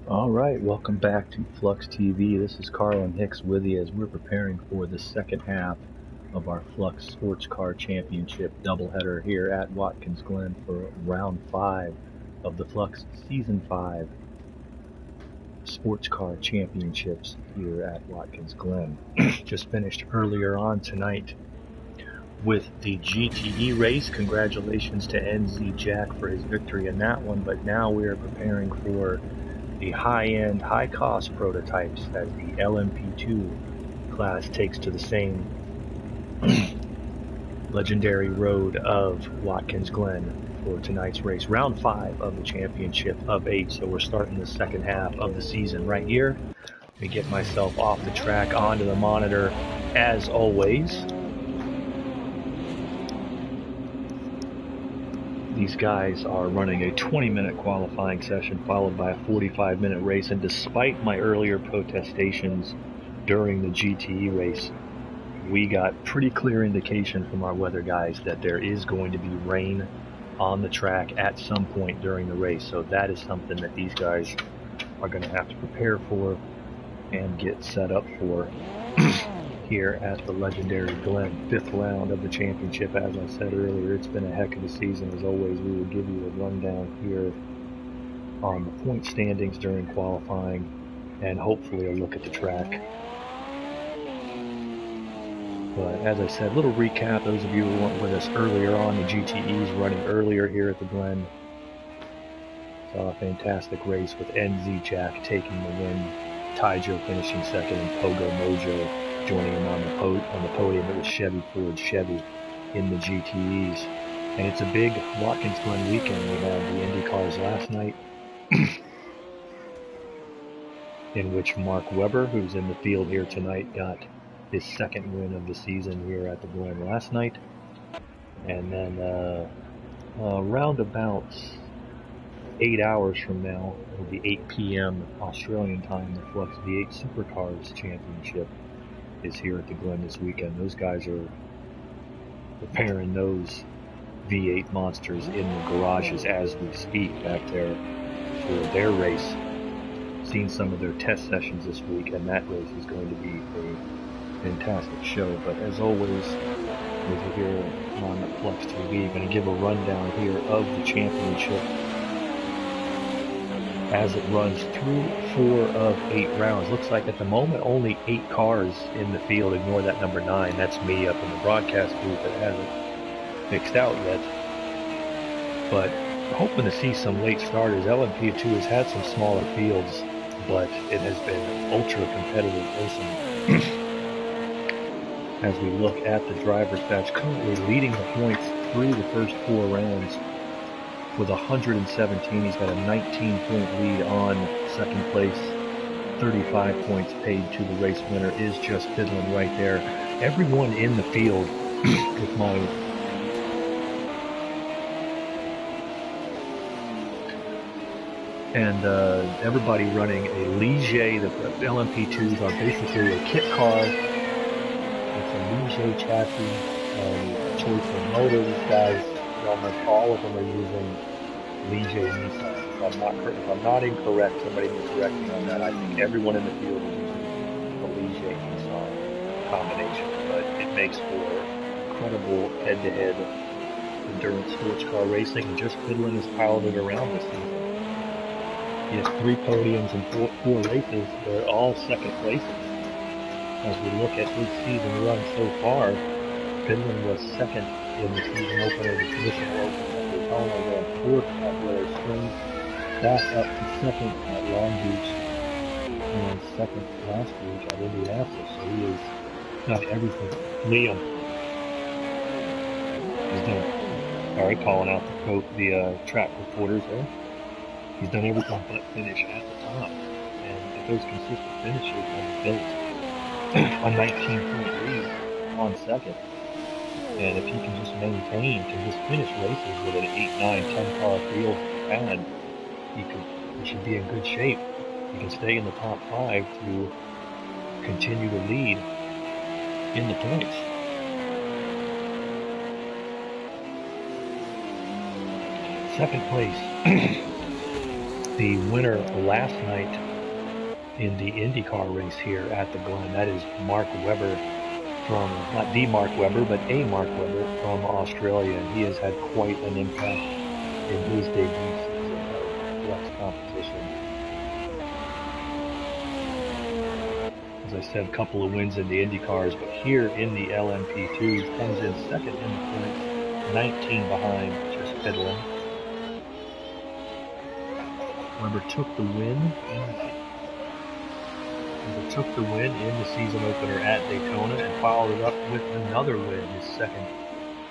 All right, welcome back to Flux TV. This is Carlin Hicks with you as we're preparing for the second half of our Flux Sports Car Championship doubleheader here at Watkins Glen for round 5 of the Flux Season 5 Sports Car Championships here at Watkins Glen. Just finished earlier on tonight with the GTE race. Congratulations to NZ Jack for his victory in that one, but now we are preparing for the high-end, high-cost prototypes as the LMP2 class takes to the same legendary road of Watkins Glen for tonight's race. Round 5 of the championship of 8, so we're starting the second half of the season right here. Let me get myself off the track onto the monitor as always. These guys are running a 20-minute qualifying session followed by a 45-minute race, and despite my earlier protestations during the GTE race, we got pretty clear indication from our weather guys that there is going to be rain on the track at some point during the race, so that is something that these guys are going to have to prepare for and get set up for here at the legendary Glen. 5th round of the championship. As I said earlier, it's been a heck of a season. As always, we will give you a rundown here on the point standings during qualifying and hopefully a look at the track. But as I said, little recap, those of you who weren't with us earlier on, the GTE's running earlier here at the Glen. Saw a fantastic race with NZ Jack taking the win, Taijo finishing second, and Pogo Mojo joining him on the podium. It was Chevy Ford Chevy in the GTEs. And it's a big Watkins Glen weekend. We had the Indy cars last night, in which Mark Webber, who's in the field here tonight, got his second win of the season here at the Glen last night. And then around about 8 hours from now, it'll be 8 p.m. Australian time, the Flux V8 Supercars Championship is here at the Glen this weekend. Those guys are preparing those V8 monsters in the garages as we speak back there for their race. Seen some of their test sessions this week, and that race is going to be a fantastic show. But as always, as you hear on Flux TV, going to give a rundown here of the championship as it runs through 4 of 8 rounds. Looks like at the moment only 8 cars in the field. Ignore that number 9. That's me up in the broadcast booth that hasn't fixed out yet. But hoping to see some late starters. LMP2 has had some smaller fields, but it has been ultra competitive racing. As we look at the driver's stats, currently leading the points through the first 4 rounds with 117. He's got a 19-point lead on second place. 35 points paid to the race winner is just fiddling right there. Everyone in the field with my everybody running a Ligier. The LMP2s are basically a kit car. It's a Ligier chassis, choice of motor. These guys, almost all of them are using Ligier Nissan. If I'm not incorrect, somebody will correct me on that. I think everyone in the field is using the Ligier Nissan combination, but it makes for incredible head-to-head endurance sports car racing. And just fiddling his piloted around this season. He has 3 podiums and 4 races. They're all second places. As we look at his season run so far, Finland was second in the season opener, the traditional opener at Daytona, then 4th at Blair Springs, back up to second at Long Beach, and second last week at Indianapolis. So he has done everything. Liam has done, all right, calling out the track reporters there. He's done everything but finish at the top. And if those consistent finishes and built a 19-point lead on second, and if he can just maintain to just finish races with an 8, 9, 10 car field pad, he should be in good shape. He can stay in the top 5 to continue to lead in the points. Second place the winner last night in the IndyCar race here at the Glen. That is Mark Webber from, not the Mark Webber, but a Mark Webber from Australia, and he has had quite an impact in his debut season of Flux competition. As I said, a couple of wins in the IndyCars, but here in the LMP2s comes in second in the points, 19 behind, just piddling. Webber took the win in the season opener at Daytona and followed it up with another win, his second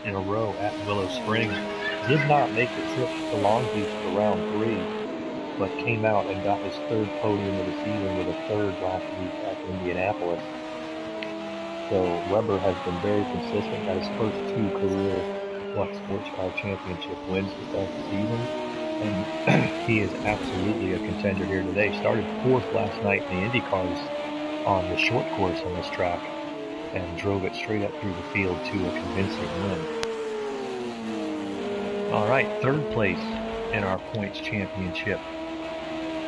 in a row at Willow Springs. Did not make the trip to Long Beach for round 3, but came out and got his third podium of the season with a third last week at Indianapolis. So Webber has been very consistent, got his first 2 career Flux Sports Car Championship wins to start the season, and he is absolutely a contender here today. Started 4th last night in the IndyCars on the short course on this track, and drove it straight up through the field to a convincing win. All right, 3rd place in our points championship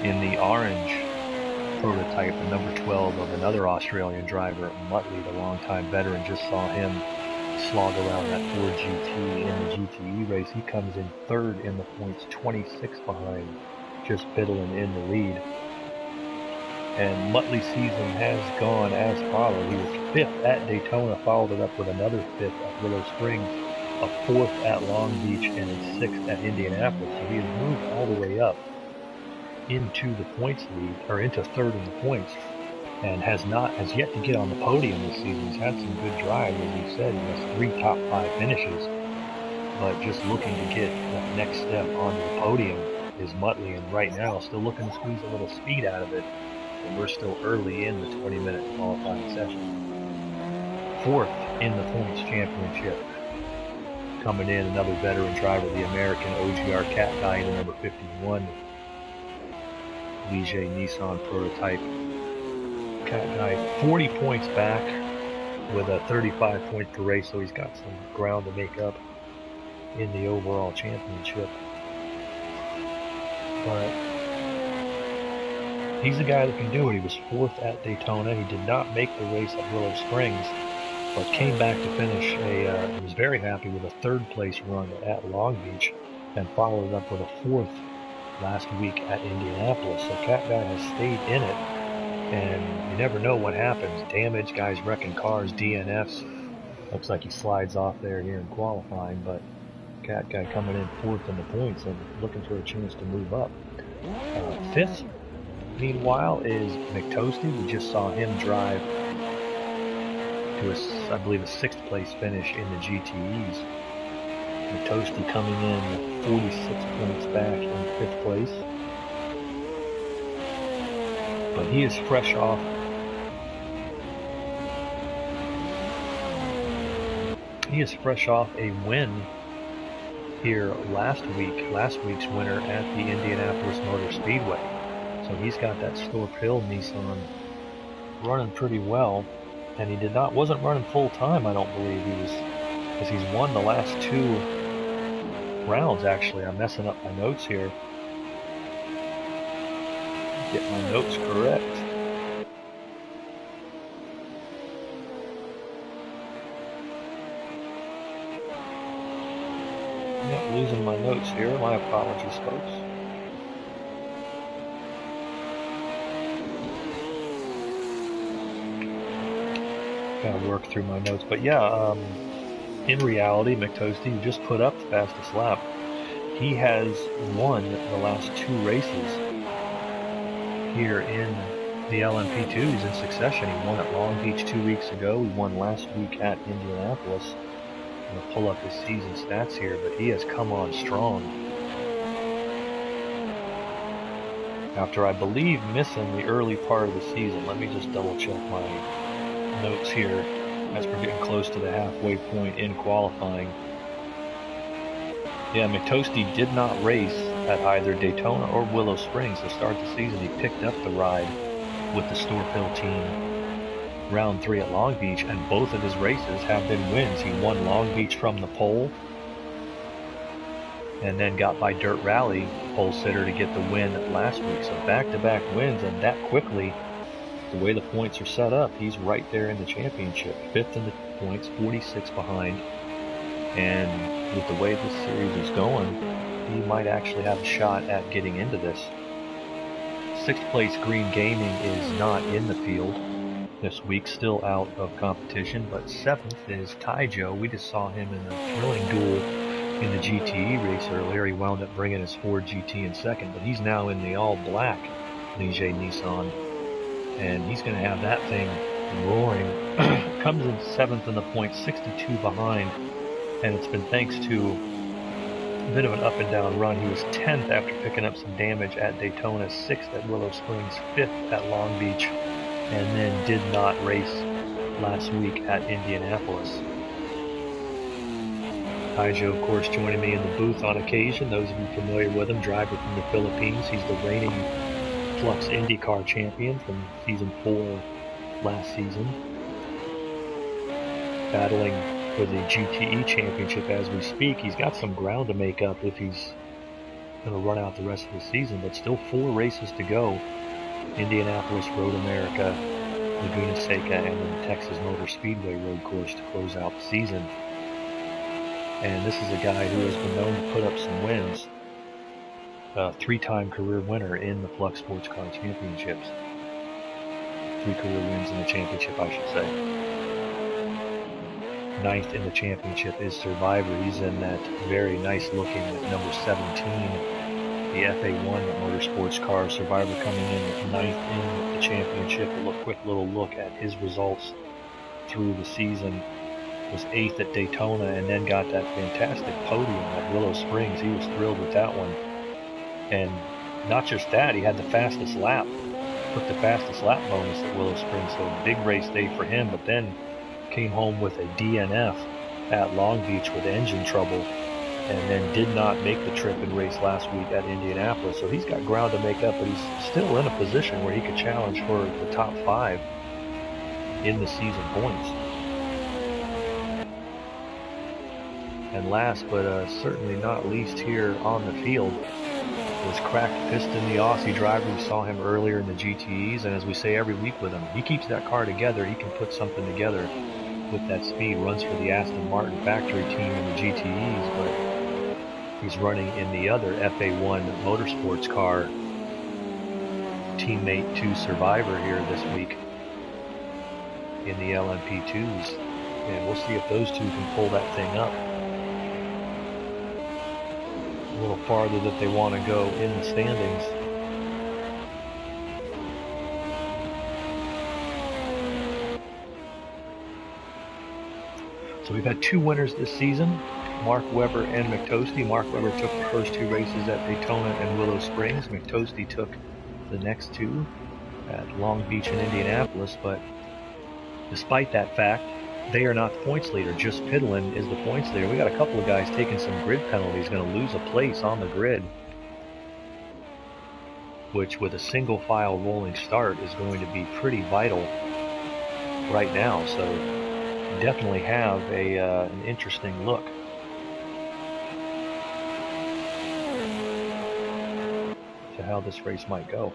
in the orange prototype, the number 12 of another Australian driver, Muttley, the longtime veteran. Just saw him slog around that Ford GT in the GTE race. He comes in 3rd in the points, 26 behind, just fiddling in the lead. And Muttley's season has gone as follows. He was 5th at Daytona, followed it up with another 5th at Willow Springs, a 4th at Long Beach, and a 6th at Indianapolis. So he has moved all the way up into the points lead, or into 3rd in the points, and has yet to get on the podium this season. He's had some good drives, as he said. He has 3 top 5 finishes, but just looking to get that next step onto the podium is Muttley, and right now still looking to squeeze a little speed out of it. And we're still early in the 20-minute qualifying session. 4th in the points championship, coming in another veteran driver, the American OGR Cat Guy in the number 51 Ligier Nissan prototype. Cat Guy 40 points back with a 35 point per race, so he's got some ground to make up in the overall championship. But he's the guy that can do it. He was 4th at Daytona. He did not make the race at Willow Springs, but came back to finish he was very happy with a 3rd place run at Long Beach, and followed it up with a 4th last week at Indianapolis. So Cat Guy has stayed in it, and you never know what happens. Damage, guys wrecking cars, DNFs. Looks like he slides off there here in qualifying, but Cat Guy coming in 4th in the points and looking for a chance to move up. 5th, meanwhile, is McToasty. We just saw him drive to I believe a 6th place finish in the GTEs. McToasty coming in 46 points back in 5th place. But he is fresh off a win here last week's winner at the Indianapolis Motor Speedway. So he's got that Stork Hill Nissan running pretty well, and he wasn't running full time, I don't believe. Because he's won the last 2 rounds. Actually, I'm messing up my notes here. Get my notes correct. Yep, losing my notes here. My apologies, folks. Gotta work through my notes, but yeah, in reality, McToasty, who just put up the fastest lap, he has won the last 2 races here in the LMP2s in succession. He won at Long Beach 2 weeks ago. He won last week at Indianapolis. I'm going to pull up his season stats here, but he has come on strong. After, I believe, missing the early part of the season. Let me just double check my notes here as we're getting close to the halfway point in qualifying. Yeah, McToasty did not race at either Daytona or Willow Springs to start the season. He picked up the ride with the Stork Hill team round 3 at Long Beach, and both of his races have been wins. He won Long Beach from the pole, and then got by Dirt Rally pole sitter to get the win last week. So back-to-back wins, and that quickly, the way the points are set up, he's right there in the championship. 5th in the points, 46 behind. And with the way this series is going, he might actually have a shot at getting into this. 6th place Green Gaming is not in the field this week, still out of competition, but 7th is Ty Joe. We just saw him in a thrilling duel in the GTE race earlier. He wound up bringing his Ford GT in 2nd, but he's now in the all-black Ligier Nissan, and he's going to have that thing roaring. Comes in 7th in the points, 62 behind, and it's been thanks to a bit of an up-and-down run. He was 10th after picking up some damage at Daytona, 6th at Willow Springs, 5th at Long Beach, and then did not race last week at Indianapolis. Taijo, of course, joining me in the booth on occasion. Those of you familiar with him, driver from the Philippines. He's the reigning Flux IndyCar champion from season 4 last season. Battling for the GTE championship as we speak. He's got some ground to make up if he's going to run out the rest of the season, but still 4 races to go. Indianapolis, Road America, Laguna Seca, and then the Texas Motor Speedway road course to close out the season. And this is a guy who has been known to put up some wins. 3-time career winner in the Flux Sports Car Championships. 3 career wins in the championship, I should say. 9th in the championship is Survivor. He's in that very nice looking number 17. The FA1 Motorsports car. Survivor coming in at 9th in the championship. A quick little look at his results through the season. Was 8th at Daytona and then got that fantastic podium at Willow Springs. He was thrilled with that one. And not just that, he had the fastest lap. Took the fastest lap bonus at Willow Springs. So big race day for him, but then came home with a DNF at Long Beach with engine trouble, and then did not make the trip and race last week at Indianapolis. So he's got ground to make up, but he's still in a position where he could challenge for the top 5 in the season points. And last but certainly not least here on the field was Cracked Piston, the Aussie driver. We saw him earlier in the GTEs, and as we say every week with him, he keeps that car together. He can put something together with that speed. Runs for the Aston Martin factory team in the GTEs, but he's running in the other FA1 Motorsports car, teammate to Survivor here this week in the LMP2s. And we'll see if those two can pull that thing up a little farther that they want to go in the standings. So we've had 2 winners this season, Mark Webber and McToasty. Mark Webber took the first 2 races at Daytona and Willow Springs. McToasty took the next 2 at Long Beach and Indianapolis, but despite that fact, they are not the points leader. Just Pidlin is the points leader. We got a couple of guys taking some grid penalties, going to lose a place on the grid, which with a single file rolling start is going to be pretty vital right now. So definitely have an interesting look. To how this race might go.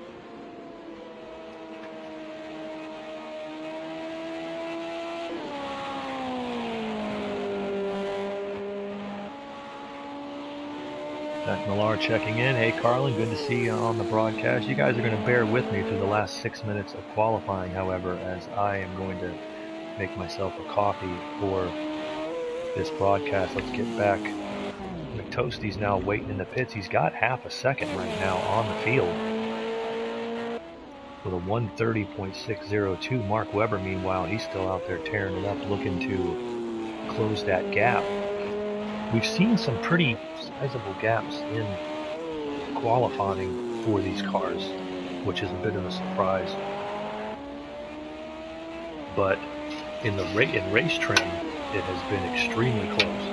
Zach Millar checking in. Hey Carlin, good to see you on the broadcast. You guys are going to bear with me through the last 6 minutes of qualifying, however, as I am going to make myself a coffee for this broadcast. Let's get back. McToasty's now waiting in the pits. He's got half a second right now on the field with a 1:30.602. Mark Webber, meanwhile, he's still out there tearing it up, looking to close that gap. We've seen some pretty sizable gaps in qualifying for these cars, which is a bit of a surprise. But in race trim, it has been extremely close.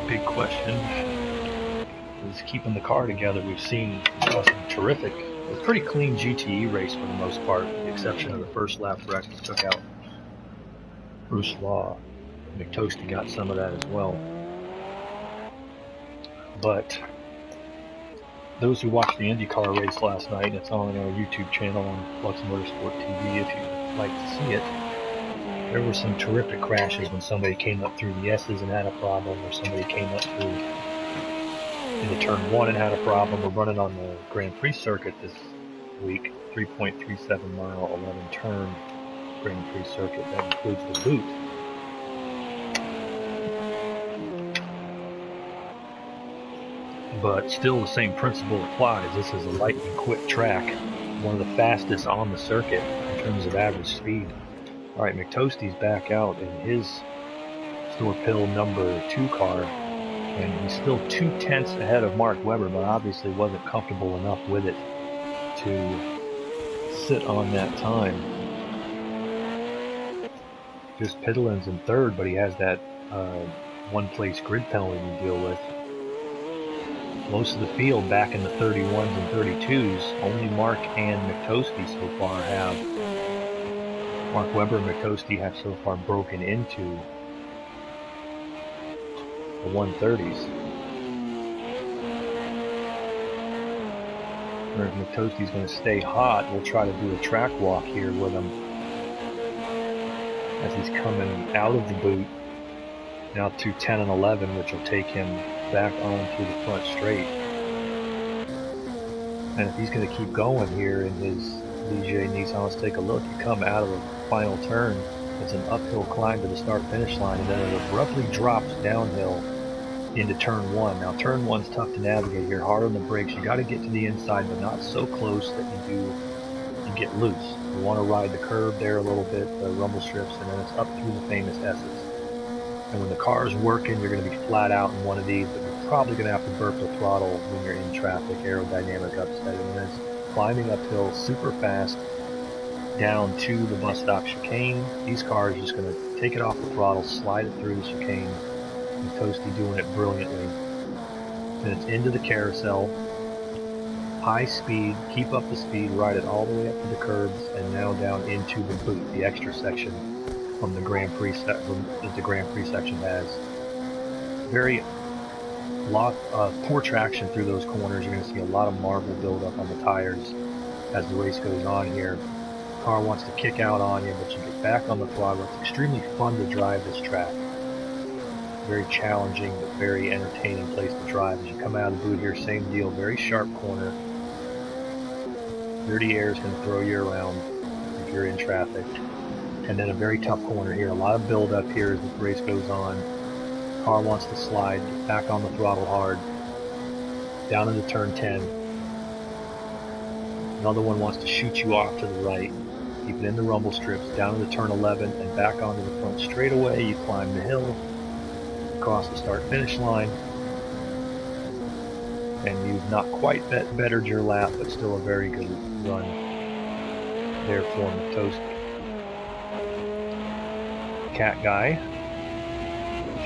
The big question is keeping the car together. We've seen some terrific, a pretty clean GTE race for the most part, with the exception of the first lap wreck that took out Bruce Law. McToasty got some of that as well. But those who watched the IndyCar race last night, and it's on our YouTube channel on Flux Motorsport TV if you'd like to see it, there were some terrific crashes when somebody came up through the S's and had a problem, or somebody came up through into turn 1 and had a problem. We're running on the Grand Prix circuit this week, 3.37 mile, 11 turn Grand Prix circuit. That includes the boot. But still the same principle applies. This is a lightning quick track, one of the fastest on the circuit in terms of average speed. Alright, McToasty's back out in his store pill number 2 car, and he's still 2/10 ahead of Mark Webber, but obviously wasn't comfortable enough with it to sit on that time. Just Piddlin's in 3rd, but he has that one-place grid penalty to deal with. Most of the field back in the 31s and 32s. Only Mark and McToasty so far have. Mark Webber and McToasty have so far broken into the 130s. Or if McToasty's going to stay hot, we'll try to do a track walk here with him as he's coming out of the boot. Now to 10 and 11, which will take him back on through the front straight. And if he's going to keep going here in his DJ Nissan, let's take a look. You come out of the final turn, it's an uphill climb to the start-finish line, and then it abruptly drops downhill into turn 1. Now turn 1's tough to navigate here, hard on the brakes. You got to get to the inside, but not so close that you get loose. You want to ride the curb there a little bit, the rumble strips, and then it's up through the famous S's. And when the car is working, you're going to be flat out in one of these, but you're probably going to have to burp the throttle when you're in traffic, aerodynamic upsetting. And it's climbing uphill super fast down to the bus stop chicane. These cars are just going to take it off the throttle, slide it through the chicane, and Toasty doing it brilliantly. Then it's into the carousel, high speed, keep up the speed, ride it all the way up to the curbs, and now down into the boot, the extra section from the Grand Prix that the Grand Prix section has. Very poor traction through those corners. You're going to see a lot of marble build up on the tires as the race goes on here. The car wants to kick out on you, but you get back on the throttle. It's extremely fun to drive this track. Very challenging, but very entertaining place to drive. As you come out of the boot here, same deal, very sharp corner. Dirty air is going to throw you around if you're in traffic. And then a very tough corner here. A lot of build up here as the race goes on. Car wants to slide back on the throttle hard. Down into turn 10. Another one wants to shoot you off to the right. Keep it in the rumble strips. Down into turn 11 and back onto the front straightaway. You climb the hill. Across the start finish line. And you've not quite bettered your lap, but still a very good run there for McToasty. Cat Guy,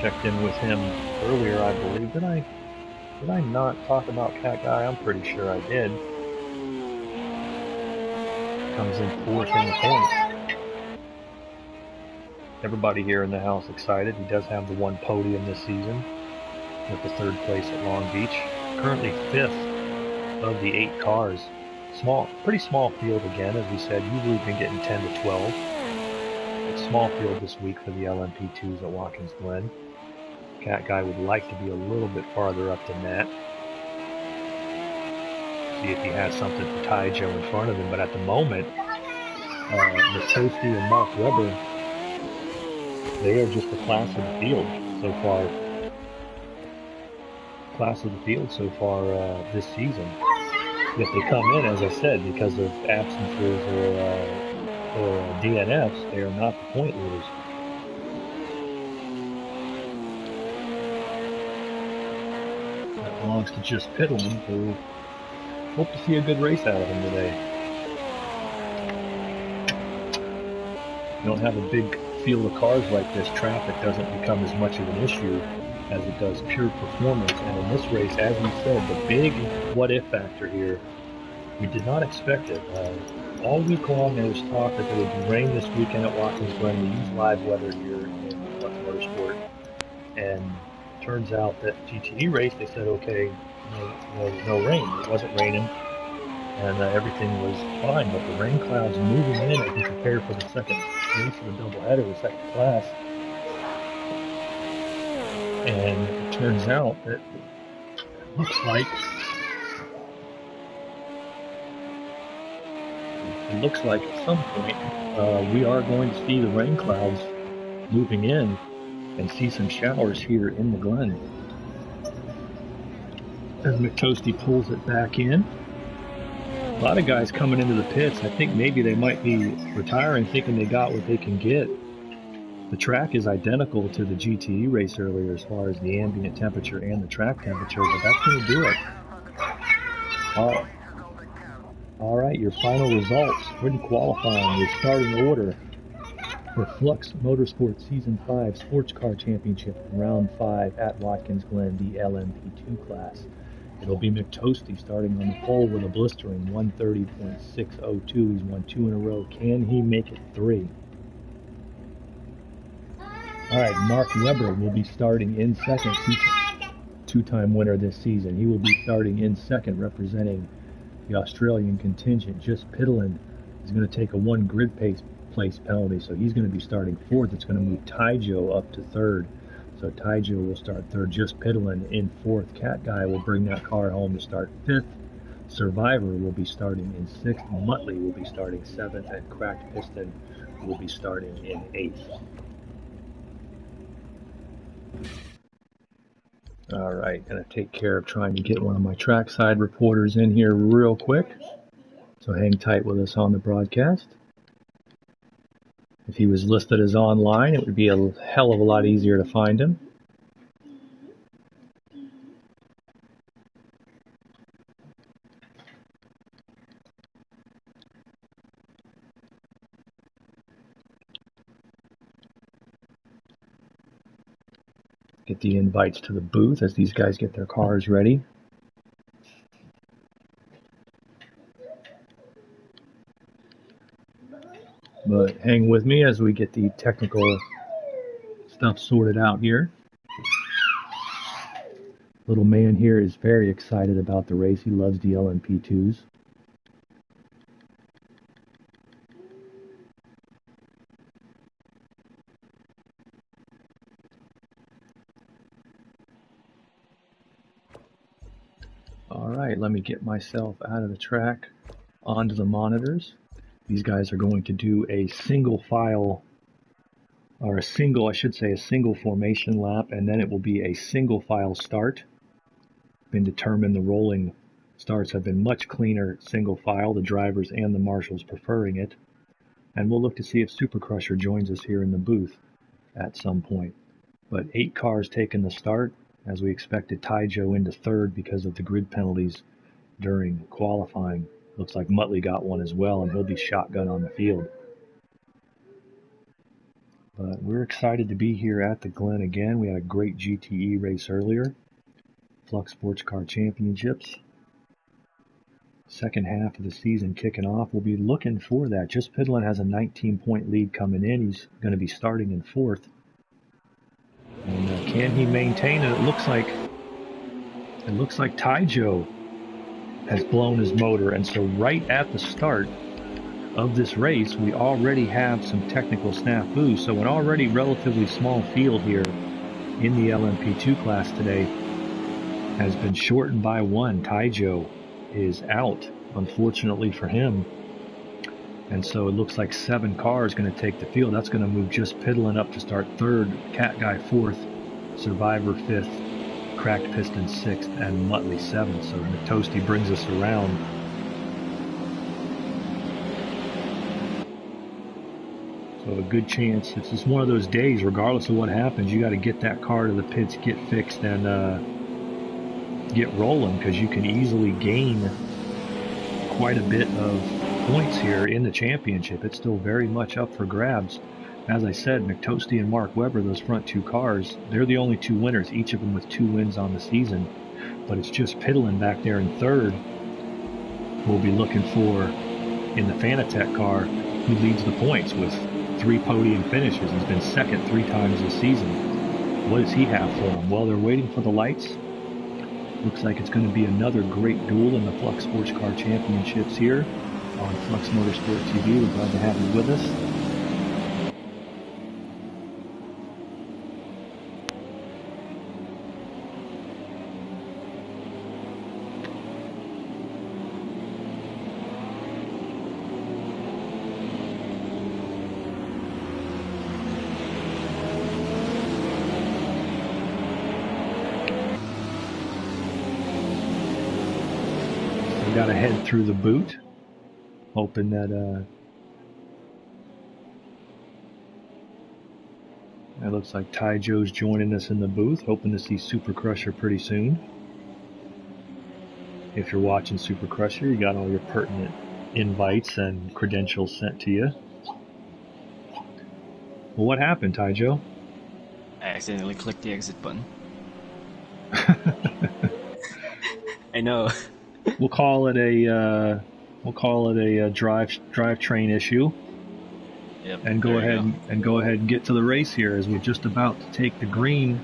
checked in with him earlier, I believe. Did I not talk about Cat Guy? I'm pretty sure I did. Comes in 4th in the points. Everybody here in the house excited. He does have the one podium this season with the 3rd place at Long Beach. Currently 5th of the 8 cars. Pretty small field again, as we said. Usually we've been getting 10 to 12. Small field this week for the LMP2s at Watkins Glen. Cat Guy would like to be a little bit farther up than that. See if he has something for Ty Joe in front of him, but at the moment, McToasty and Mark Webber, they are just the class of the field so far. This season. If they come in, as I said, because of absences or DNFs, they are not the point leaders. That belongs to just Piddlin, who hope to see a good race out of him today. You don't have a big field of cars like this, traffic doesn't become as much of an issue as it does pure performance. And in this race, as we said, the big what-if factor here, we did not expect it. all week long there was talk that there would be rain this weekend at Watkins Glen. We use live weather here in Flux Motorsport, and it turns out that GTE race, they said, okay, no rain. It wasn't raining, and everything was fine, but the rain clouds moving in as we prepare for the second race of the doubleheader, the second class. And it turns out that it looks like at some point we are going to see the rain clouds moving in and see some showers here in the Glen. As McToasty pulls it back in. A lot of guys coming into the pits, I think maybe they might be retiring thinking they got what they can get. The track is identical to the GTE race earlier as far as the ambient temperature and the track temperature, but that's going to do it. All right, your final results for the qualifying, your starting order for Flux Motorsport Season 5 Sports Car Championship in Round 5 at Watkins Glen, the LMP2 class. It'll be McToasty starting on the pole with a blistering 130.602. He's won 2 in a row. Can he make it 3? All right, Mark Webber will be starting in second, two-time winner this season. He will be starting in second, representing the Australian contingent. Just Piddlin is going to take a 1 grid place penalty, so he's going to be starting fourth. It's going to move Taijo up to third. So Taijo will start third. Just Piddlin in fourth. Cat Guy will bring that car home to start fifth. Survivor will be starting in sixth. Muttley will be starting seventh, and Cracked Piston will be starting in eighth. All right, gonna take care of trying to get one of my trackside reporters in here real quick. So hang tight with us on the broadcast. If he was listed as online, it would be a hell of a lot easier to find him. Get the invites to the booth as these guys get their cars ready. But hang with me as we get the technical stuff sorted out here. Little man here is very excited about the race. He loves the LMP2s. All right, let me get myself out of the track onto the monitors. These guys are going to do a single file, or a single formation lap, and then it will be a single file start. Been determined the rolling starts have been much cleaner single file, the drivers and the marshals preferring it. And we'll look to see if Super Crusher joins us here in the booth at some point. But 8 cars taking the start, as we expected Taijo into third because of the grid penalties during qualifying. Looks like Muttley got one as well, and he'll be shotgun on the field. But we're excited to be here at the Glen again. We had a great GTE race earlier. Flux Sports Car Championships. Second half of the season kicking off. We'll be looking for that. Just Piddlin has a 19-point lead coming in. He's going to be starting in fourth. And can he maintain it? It looks like Taijo has blown his motor, and so right at the start of this race, we already have some technical snafus. So an already relatively small field here in the LMP2 class today has been shortened by 1. Taijo is out, unfortunately for him. And so it looks like 7 cars going to take the field. That's going to move Just Piddlin up to start third, Cat Guy fourth, Survivor fifth, Cracked Piston 6th, and Muttley 7th. So McToasty brings us around. So a good chance. It's just one of those days, regardless of what happens, you got to get that car to the pits, get fixed, and get rolling, because you can easily gain quite a bit of points here in the championship. It's still very much up for grabs. As I said, McToasty and Mark Webber, those front 2 cars, they're the only 2 winners, each of them with 2 wins on the season. But it's just Piddlin back there in third. We'll be looking for in the Fanatec car who leads the points with 3 podium finishes. He's been second 3 times this season. What does he have for him? Well, they're waiting for the lights. Looks like it's going to be another great duel in the Flux Sports Car Championships here on Flux Motorsport TV. We're glad to have you with us. Got to head through the boot, hoping that it looks like Ty Joe's joining us in the booth, hoping to see Super Crusher pretty soon. If you're watching Super Crusher, you got all your pertinent invites and credentials sent to you. Well, what happened, Ty Joe? I accidentally clicked the exit button. I know. We'll call it a drivetrain issue. Yep, and go ahead and get to the race here as we're just about to take the green.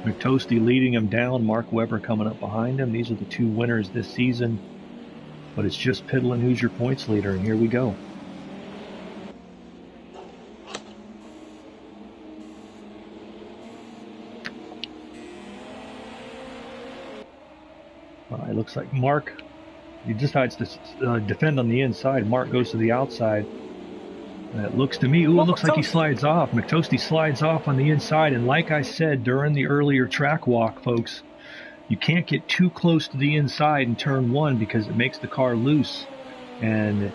McToasty leading him down, Mark Webber coming up behind him. These are the 2 winners this season, but it's just Piddlin who's your points leader, and here we go. It looks like Mark, he decides to defend on the inside. Mark goes to the outside. It looks to me, it looks like he slides off. McToasty slides off on the inside, and like I said during the earlier track walk, folks, you can't get too close to the inside in turn 1 because it makes the car loose. And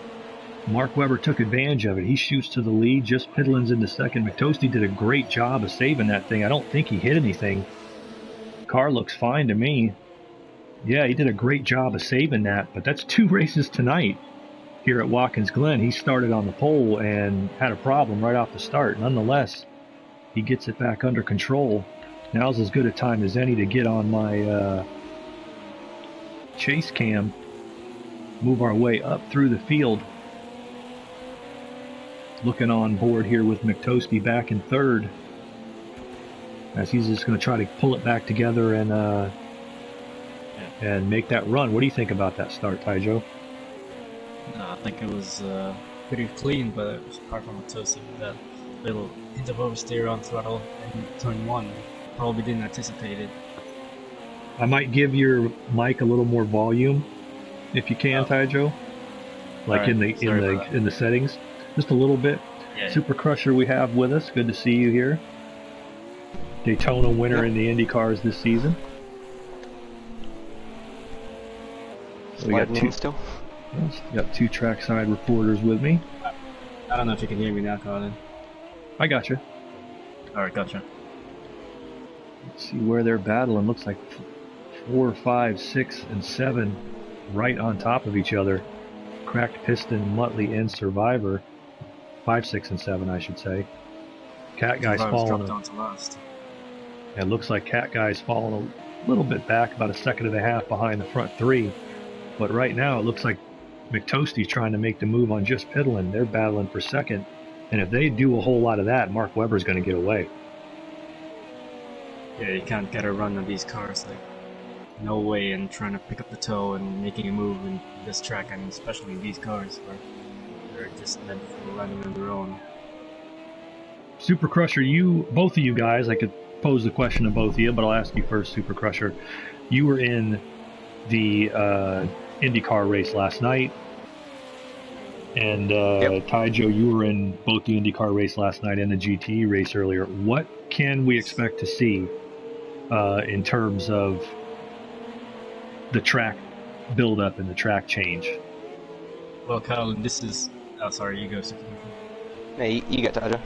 Mark Webber took advantage of it. He shoots to the lead, just Piddlin's into second. McToasty did a great job of saving that thing. I don't think he hit anything. Car looks fine to me. Yeah, he did a great job of saving that, but that's 2 races tonight here at Watkins Glen. He started on the pole and had a problem right off the start. Nonetheless, he gets it back under control. Now's as good a time as any to get on my chase cam, move our way up through the field. Looking on board here with McToasty back in 3rd, as he's just going to try to pull it back together and make that run. What do you think about that start, Ty Joe? I think it was pretty clean, but apart from McToasty with that little hint of oversteer on throttle in turn 1, probably didn't anticipate it. I might give your mic a little more volume, if you can, Ty Joe. Like right, in the settings, just a little bit. Yeah. Super Crusher we have with us. Good to see you here. Daytona winner in the Indy cars this season. So we got 2 trackside reporters with me. I don't know if you can hear me now, Colin. I got you. Alright, gotcha. Let's see where they're battling. Looks like 4, 5, 6, and 7 right on top of each other. Cracked Piston, Muttley, and Survivor. 5, 6, and 7, I should say. Cat Guy's falling. Down to last. It looks like Cat Guy's falling a little bit back, about 1.5 seconds behind the front 3. But right now, it looks like McToasty's trying to make the move on just Piddlin. They're battling for second. And if they do a whole lot of that, Mark Webber's going to get away. Yeah, you can't get a run on these cars. Like, no way in trying to pick up the toe and making a move in this track. I mean, especially in these cars where they're just meant for running on their own. Super Crusher, both of you guys, I could pose the question to both of you, but I'll ask you first, Super Crusher. You were in the IndyCar race last night, and Ty Joe, you were in both the IndyCar race last night and the GT race earlier. What can we expect to see in terms of the track build-up and the track change? Well, Kyle, this is... Oh, sorry, you go. No, you get Ty Joe.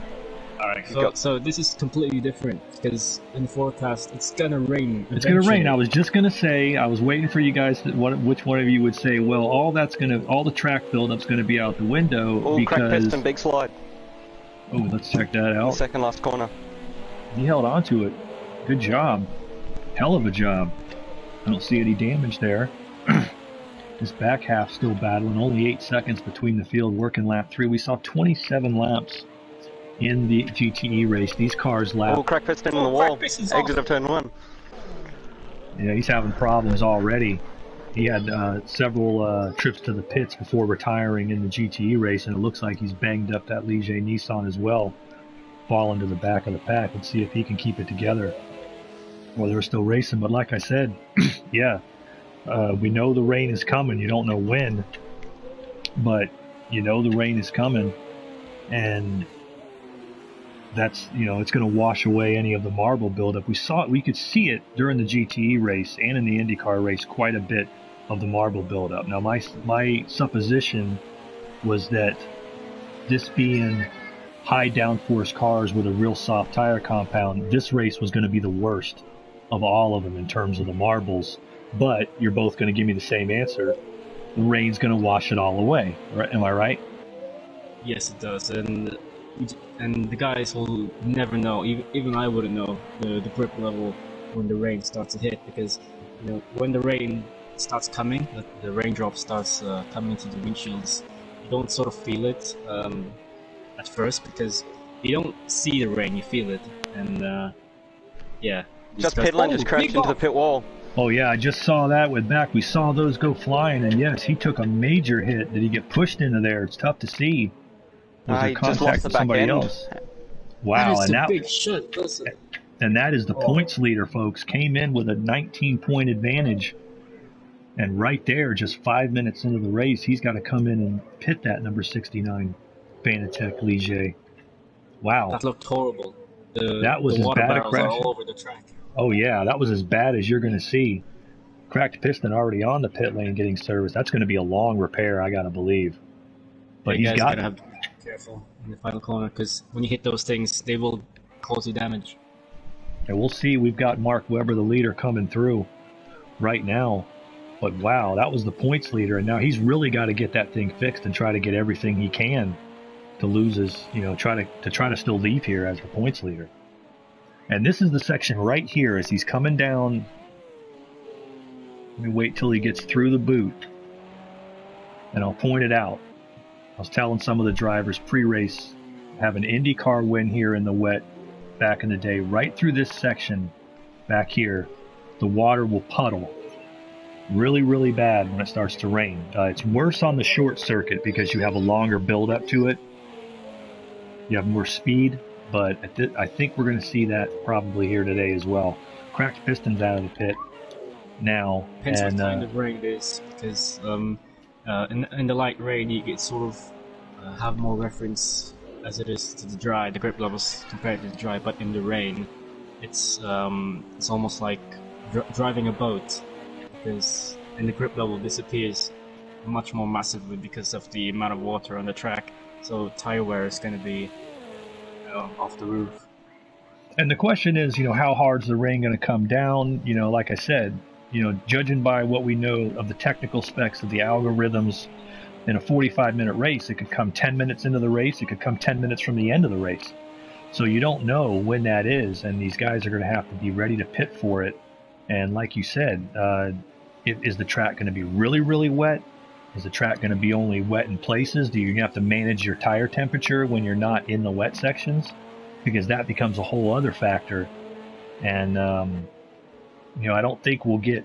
Alright, so this is completely different, because in the forecast, it's gonna rain. It's gonna rain. I was just gonna say, I was waiting for you guys, which one of you would say, well, all the track build-up's gonna be out the window, because... Crack piston, big slide. Oh, let's check that out. Second last corner. He held on to it. Good job. Hell of a job. I don't see any damage there. This back half still battling. Only 8 seconds between the field working lap 3. We saw 27 laps in the GTE race. These cars lap. Oh, crack piston on the wall. Exit of turn 1. Yeah, he's having problems already. He had several trips to the pits before retiring in the GTE race, and it looks like he's banged up that Ligier Nissan as well. Falling to the back of the pack. Let's see if he can keep it together. Well, they're still racing, but like I said, yeah, we know the rain is coming. You don't know when, but you know the rain is coming, and that's, you know, it's going to wash away any of the marble buildup. We could see it during the GTE race and in the IndyCar race, quite a bit of the marble buildup. Now, my supposition was that this being high downforce cars with a real soft tire compound, this race was going to be the worst of all of them in terms of the marbles. But you're both going to give me the same answer. The rain's going to wash it all away. Right? Am I right? Yes, it does. And the guys will never know. Even I wouldn't know the grip level when the rain starts to hit, because you know when the rain starts coming, the raindrop starts coming to the windshields, you don't sort of feel it at first because you don't see the rain, you feel it, and yeah. Just Pitland just crashed into the pit wall. Oh yeah, I just saw that with back. We saw those go flying, and yes, he took a major hit. Did he get pushed into there? It's tough to see. Was there Just lost contact the with back somebody end. else? Wow, That is a big shot, doesn't it? and that is the points leader, folks. Came in with a 19-point advantage, and right there, just 5 minutes into the race, he's got to come in and pit that number 69 Fanatec Ligier. Wow, That looked horrible. that was the as water bad a barrels are crash. all over the track. Oh yeah, that was as bad as you're going to see. Cracked piston already on the pit lane getting service. That's going to be a long repair, I got to believe. But You he's guys got gotta have to be careful in the final corner, because when you hit those things, they will cause you damage. And we'll see. We've got Mark Webber, the leader, coming through right now. But wow, that was the points leader, and now he's really got to get that thing fixed and try to get everything he can to lose his, you know, try to still leave here as the points leader. And this is the section right here as he's coming down. Let me wait till he gets through the boot, and I'll point it out. I was telling some of the drivers pre-race, have an IndyCar win here in the wet back in the day. Right through this section back here, the water will puddle really, really bad when it starts to rain. It's worse on the short circuit because you have a longer build-up to it. You have more speed, but I think we're going to see that probably here today as well. Cracked pistons out of the pit now. Depends and, what kind of rain it is, because in the light rain you get sort of have more reference as it is to the dry, the grip levels compared to the dry. But in the rain, it's almost like driving a boat, because and the grip level disappears much more massively because of the amount of water on the track. So tire wear is going to be off the roof. And the question is, you know, how hard's the rain going to come down? You know, like I said, you know, judging by what we know of the technical specs of the algorithms in a 45-minute race, it could come 10 minutes into the race. It could come 10 minutes from the end of the race. So you don't know when that is, and these guys are going to have to be ready to pit for it. And like you said, is the track going to be really, really wet? Is the track going to be only wet in places? Do you have to manage your tire temperature when you're not in the wet sections? Because that becomes a whole other factor. And, you know, I don't think we'll get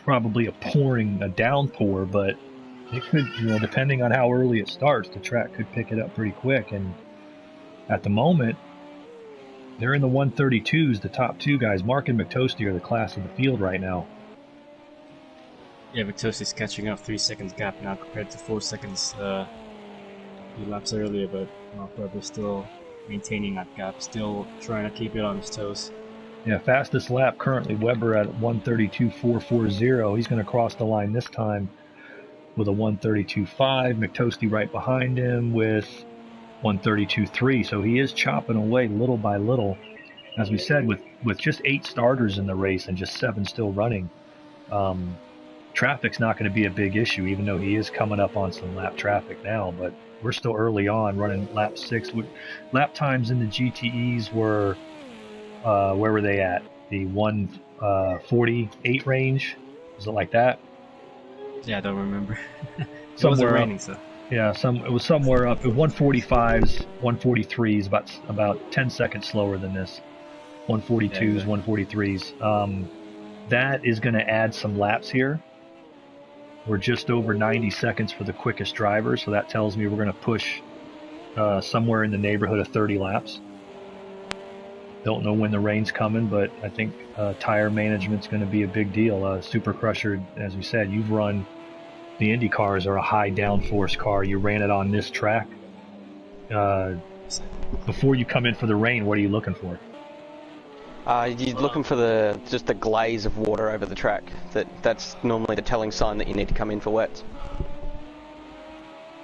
probably a downpour, but it could, you know, depending on how early it starts, the track could pick it up pretty quick. And at the moment, they're in the 132s, the top two guys. Mark and McToasty are the class of the field right now. Yeah, Victosis catching up 3 seconds gap now compared to 4 seconds a few laps earlier, but Mark Webber's still maintaining that gap, still trying to keep it on his toes. Yeah, fastest lap currently Webber at 132.440. He's going to cross the line this time with a 132.5. McToasty right behind him with 132.3. So he is chopping away little by little. As we said, with just 8 starters in the race and just 7 still running, traffic's not going to be a big issue, even though he is coming up on some lap traffic now. But we're still early on, running lap 6. Lap times in the GTEs were, where were they at? The 148 range? Is it like that? Yeah, I don't remember. It Somewhere wasn't up. raining, so. Yeah, it was somewhere up. 145s, 143s, about 10 seconds slower than this. 142s, Yeah, exactly. 143s. That is going to add some laps here. We're just over 90 seconds for the quickest driver, so that tells me we're going to push somewhere in the neighborhood of 30 laps. Don't know when the rain's coming, but I think tire management's going to be a big deal. Super Crusher, as we said, you've run the Indy cars are a high downforce car. You ran it on this track. Before you come in for the rain, what are you looking for? You're looking for just the glaze of water over the track. That's normally the telling sign that you need to come in for wets.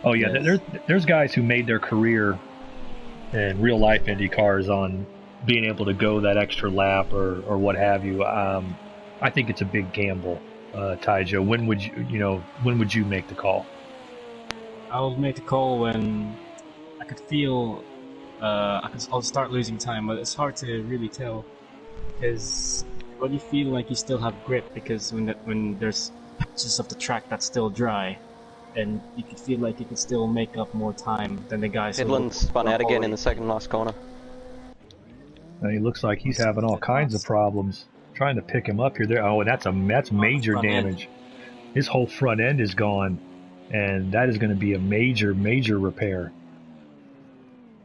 Oh yeah, yes. There's guys who made their career in real life Indy cars on being able to go that extra lap or what have you. I think it's a big gamble, Taijo. When would you make the call? I will make the call when I could feel I'll start losing time, but it's hard to really tell because when you feel like you still have grip, because when there's patches of the track that's still dry, and you could feel like you can still make up more time than the guys. Midland spun out again in the second last corner. And he looks like he's having all kinds of problems. Trying to pick him up here. There. Oh, and that's major damage. His whole front end is gone, and that is going to be a major repair.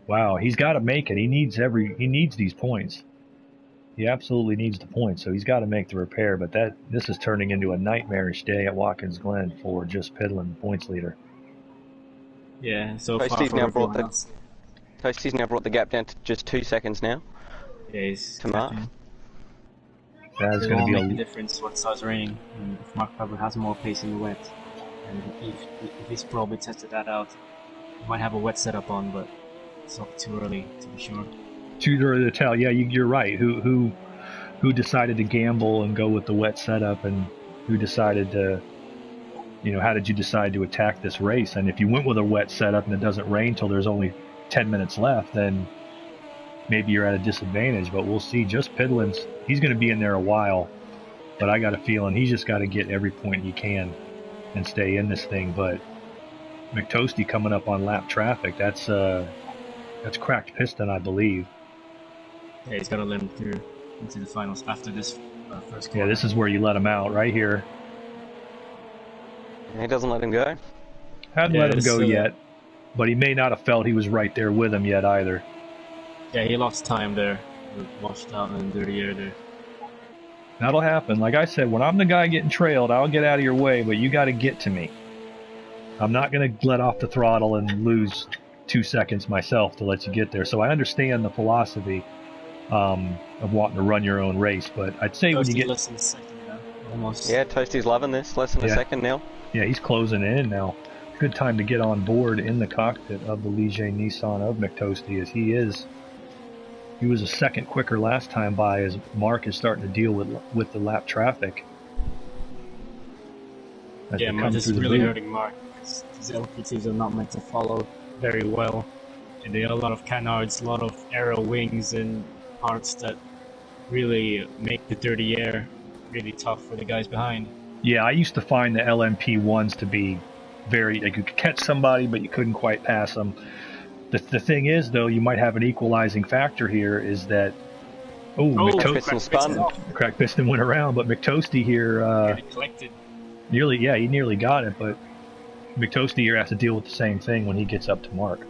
Wow, he's got to make it. He needs these points. He absolutely needs the points, so he's got to make the repair. But this is turning into a nightmarish day at Watkins Glen for just Pidlin, points leader. Yeah, so Toasty's now brought the gap down to just 2 seconds now. Yeah, he's to Mark. That's going to be a difference what starts raining. And if Mark probably has more pace in the wet, and if he's probably tested that out, he might have a wet setup on, but it's not too early to be sure. Too early to tell. Yeah, you're right. Who decided to gamble and go with the wet setup, and who decided to, how did you decide to attack this race? And if you went with a wet setup and it doesn't rain till there's only 10 minutes left, then maybe you're at a disadvantage. But we'll see. Just Pidlin's, he's going to be in there a while, but I got a feeling he's just got to get every point he can and stay in this thing. But McToasty coming up on lap traffic, that's cracked piston, I believe. Yeah, he's got to let him through into the finals after this first corner. Yeah, this is where you let him out, right here. He doesn't let him go? Hadn't let him go yet, but he may not have felt he was right there with him yet either. Yeah, he lost time there. Washed out in the dirty air there. That'll happen. Like I said, when I'm the guy getting trailed, I'll get out of your way, but you got to get to me. I'm not going to let off the throttle and lose 2 seconds myself to let you get there. So I understand the philosophy of wanting to run your own race, but I'd say Toasty's when you get less than a second now, almost. Yeah, Toasty's loving this. Less than a second now. Yeah, he's closing in now. Good time to get on board in the cockpit of the Ligier Nissan of McToasty, as he was a second quicker last time by, as Mark is starting to deal with the lap traffic. Yeah, it's really hurting Mark. These LMP2s are not meant to follow very well. And they have a lot of canards, a lot of aero wings and parts that really make the dirty air really tough for the guys behind. Yeah, I used to find the LMP1s to be very, like you could catch somebody, but you couldn't quite pass them. The thing is, though, you might have an equalizing factor here, is that cracked piston went around, but McToasty here he nearly got it, but McToasty here has to deal with the same thing when he gets up to Mark.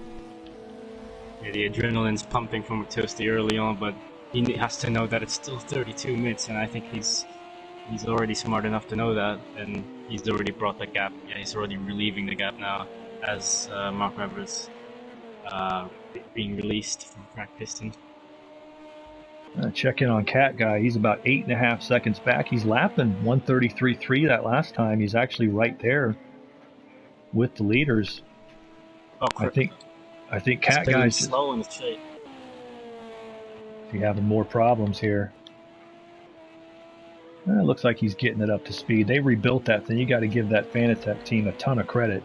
Yeah, the adrenaline's pumping from McToasty early on, but he has to know that it's still 32 minutes, and I think he's already smart enough to know that, and he's already brought that gap. Yeah, he's already relieving the gap now as Mark Webber's being released from cracked piston. Check in on Cat Guy. He's about 8.5 seconds back. He's lapping 133.3 that last time. He's actually right there with the leaders. Oh, I think Cat Guy's slow in the shape. He's having more problems here. It looks like he's getting it up to speed. They rebuilt that thing. You got to give that Fanatec team a ton of credit.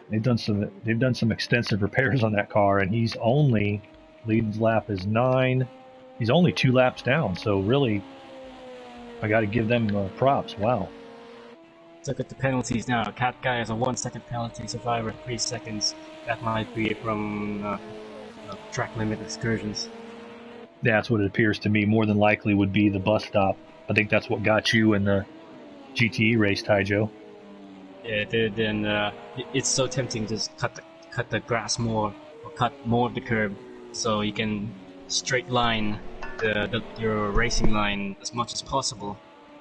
They've done some extensive repairs on that car, and he's only leading lap is 9. He's only 2 laps down, so really, I got to give them props. Wow. look at the penalties now. Cat Guy has a 1-second penalty, Survivor 3 seconds. That might be from track limit excursions. That's what it appears to me. More than likely would be the bus stop. I think that's what got you in the GTE race, Taijo. Yeah, it did, and it's so tempting to just cut the grass more, or cut more of the curb, so you can straight line your racing line as much as possible,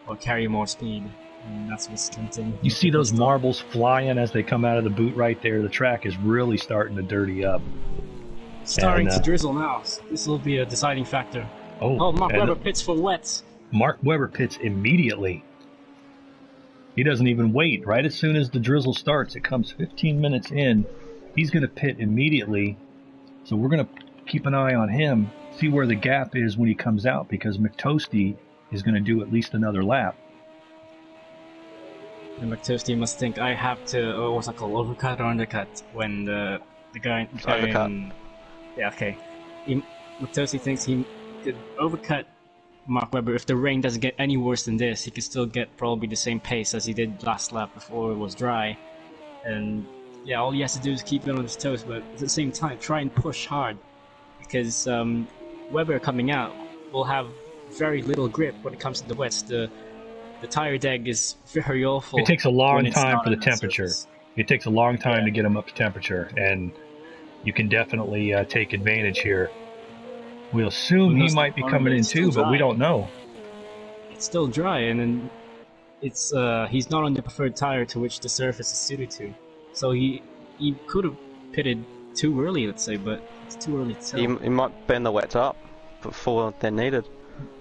or carry more speed. And that's what's tempting. You see those marbles flying as they come out of the boot right there. The track is really starting to dirty up. Starting to drizzle now. This will be a deciding factor. Oh, Mark Webber pits for wets. Mark Webber pits immediately. He doesn't even wait. Right as soon as the drizzle starts, it comes 15 minutes in. He's going to pit immediately. So we're going to keep an eye on him, see where the gap is when he comes out, because McToasty is going to do at least another lap. And McToasty must think, I have to, what's that called, overcut or undercut, when the guy... Overcut. Yeah, okay. McToasty thinks he could overcut Mark Webber. If the rain doesn't get any worse than this, he could still get probably the same pace as he did last lap before it was dry. And yeah, all he has to do is keep it on his toes, but at the same time, try and push hard. Because Webber coming out will have very little grip when it comes to the wets. The tire deck is very awful. It takes a long time for the temperature. It takes a long time to get him up to temperature, and you can definitely take advantage here. We'll assume he might be coming in too, but we don't know. It's still dry, and then it's he's not on the preferred tire to which the surface is suited to. So he could have pitted too early, let's say, but it's too early to tell. He might bend the wets up before they're needed.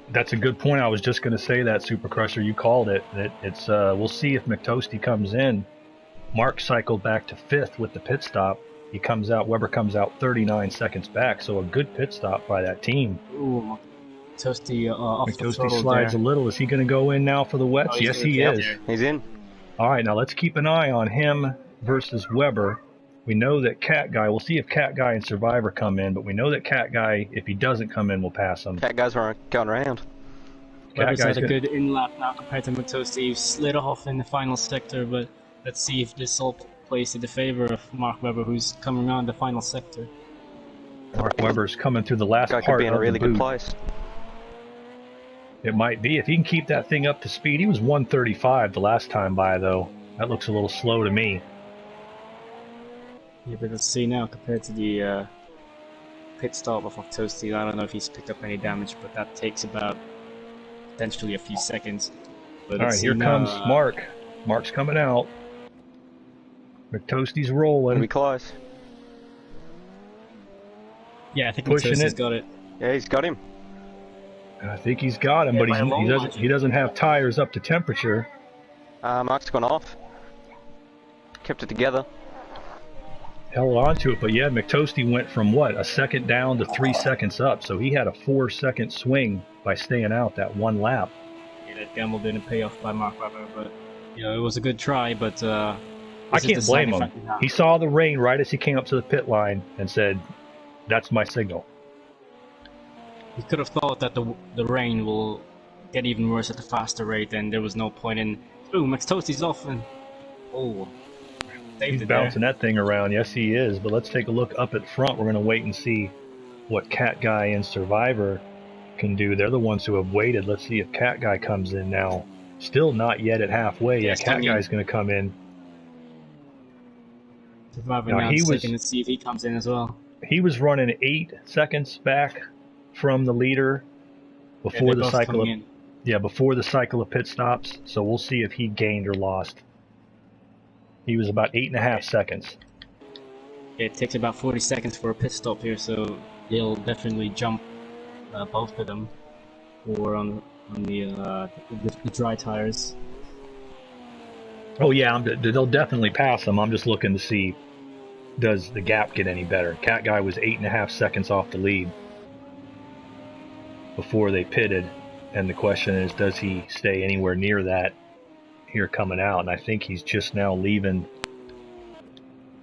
That's a good point. I was just going to say that, Super Crusher. You called it. It's we'll see if McToasty comes in. Mark cycled back to 5th with the pit stop. He comes out, Webber comes out 39 seconds back, so a good pit stop by that team. Ooh, McToasty off the McToasty throttle slides there. a little. Is he going to go in now for the wets? Yes, he is. He's in. All right, now let's keep an eye on him versus Webber. We know that Cat Guy, we'll see if Cat Guy and Survivor come in, but we know that Cat Guy, if he doesn't come in, will pass him. Cat Guys are going around. Webber's had a good in-lap now compared to McToasty. He slid off in the final sector, but let's see if this all plays in the favor of Mark Webber, who's coming on the final sector. Mark Webber's coming through the last Guy part could be in a really of the boot. good place. It might be. If he can keep that thing up to speed. He was 135 the last time by, though. That looks a little slow to me. Yeah, but let's see now, compared to the pit stop of McToasty, I don't know if he's picked up any damage, but that takes about potentially a few seconds. But all right, here comes Mark. Mark's coming out. McToasty's rolling. It'll be close. Yeah, I think Pushing McToasty's it. got it. Yeah, he's got him. I think he's got him, Yeah, but by a long margin. he doesn't have tires up to temperature. Mark's gone off. Kept it together. Held on to it, but yeah, McToasty went from what, a second down to 3 seconds up, so he had a 4-second swing by staying out that one lap. Yeah, that gamble didn't pay off by Mark Webber, but you know, it was a good try, but I can't blame him. He saw the rain right as he came up to the pit line and said, "That's my signal." He could have thought that the rain will get even worse at a faster rate, and there was no point in. Ooh, McToasty's off, and he's bouncing that thing around. Yes, he is. But let's take a look up at front. We're going to wait and see what Cat Guy and Survivor can do. They're the ones who have waited. Let's see if Cat Guy comes in now. Still not yet at halfway. Yeah, Cat Guy's going to come in. Survivor now taking to see if he comes in as well. He was running 8 seconds back from the leader before the cycle. Before the cycle of pit stops. So we'll see if he gained or lost. He was about 8.5 seconds. Yeah, it takes about 40 seconds for a pit stop here, so they'll definitely jump both of them, or on the dry tires. Oh yeah, they'll definitely pass him. I'm just looking to see, does the gap get any better? Cat Guy was 8.5 seconds off the lead before they pitted, and the question is, does he stay anywhere near that here coming out? And I think he's just now leaving.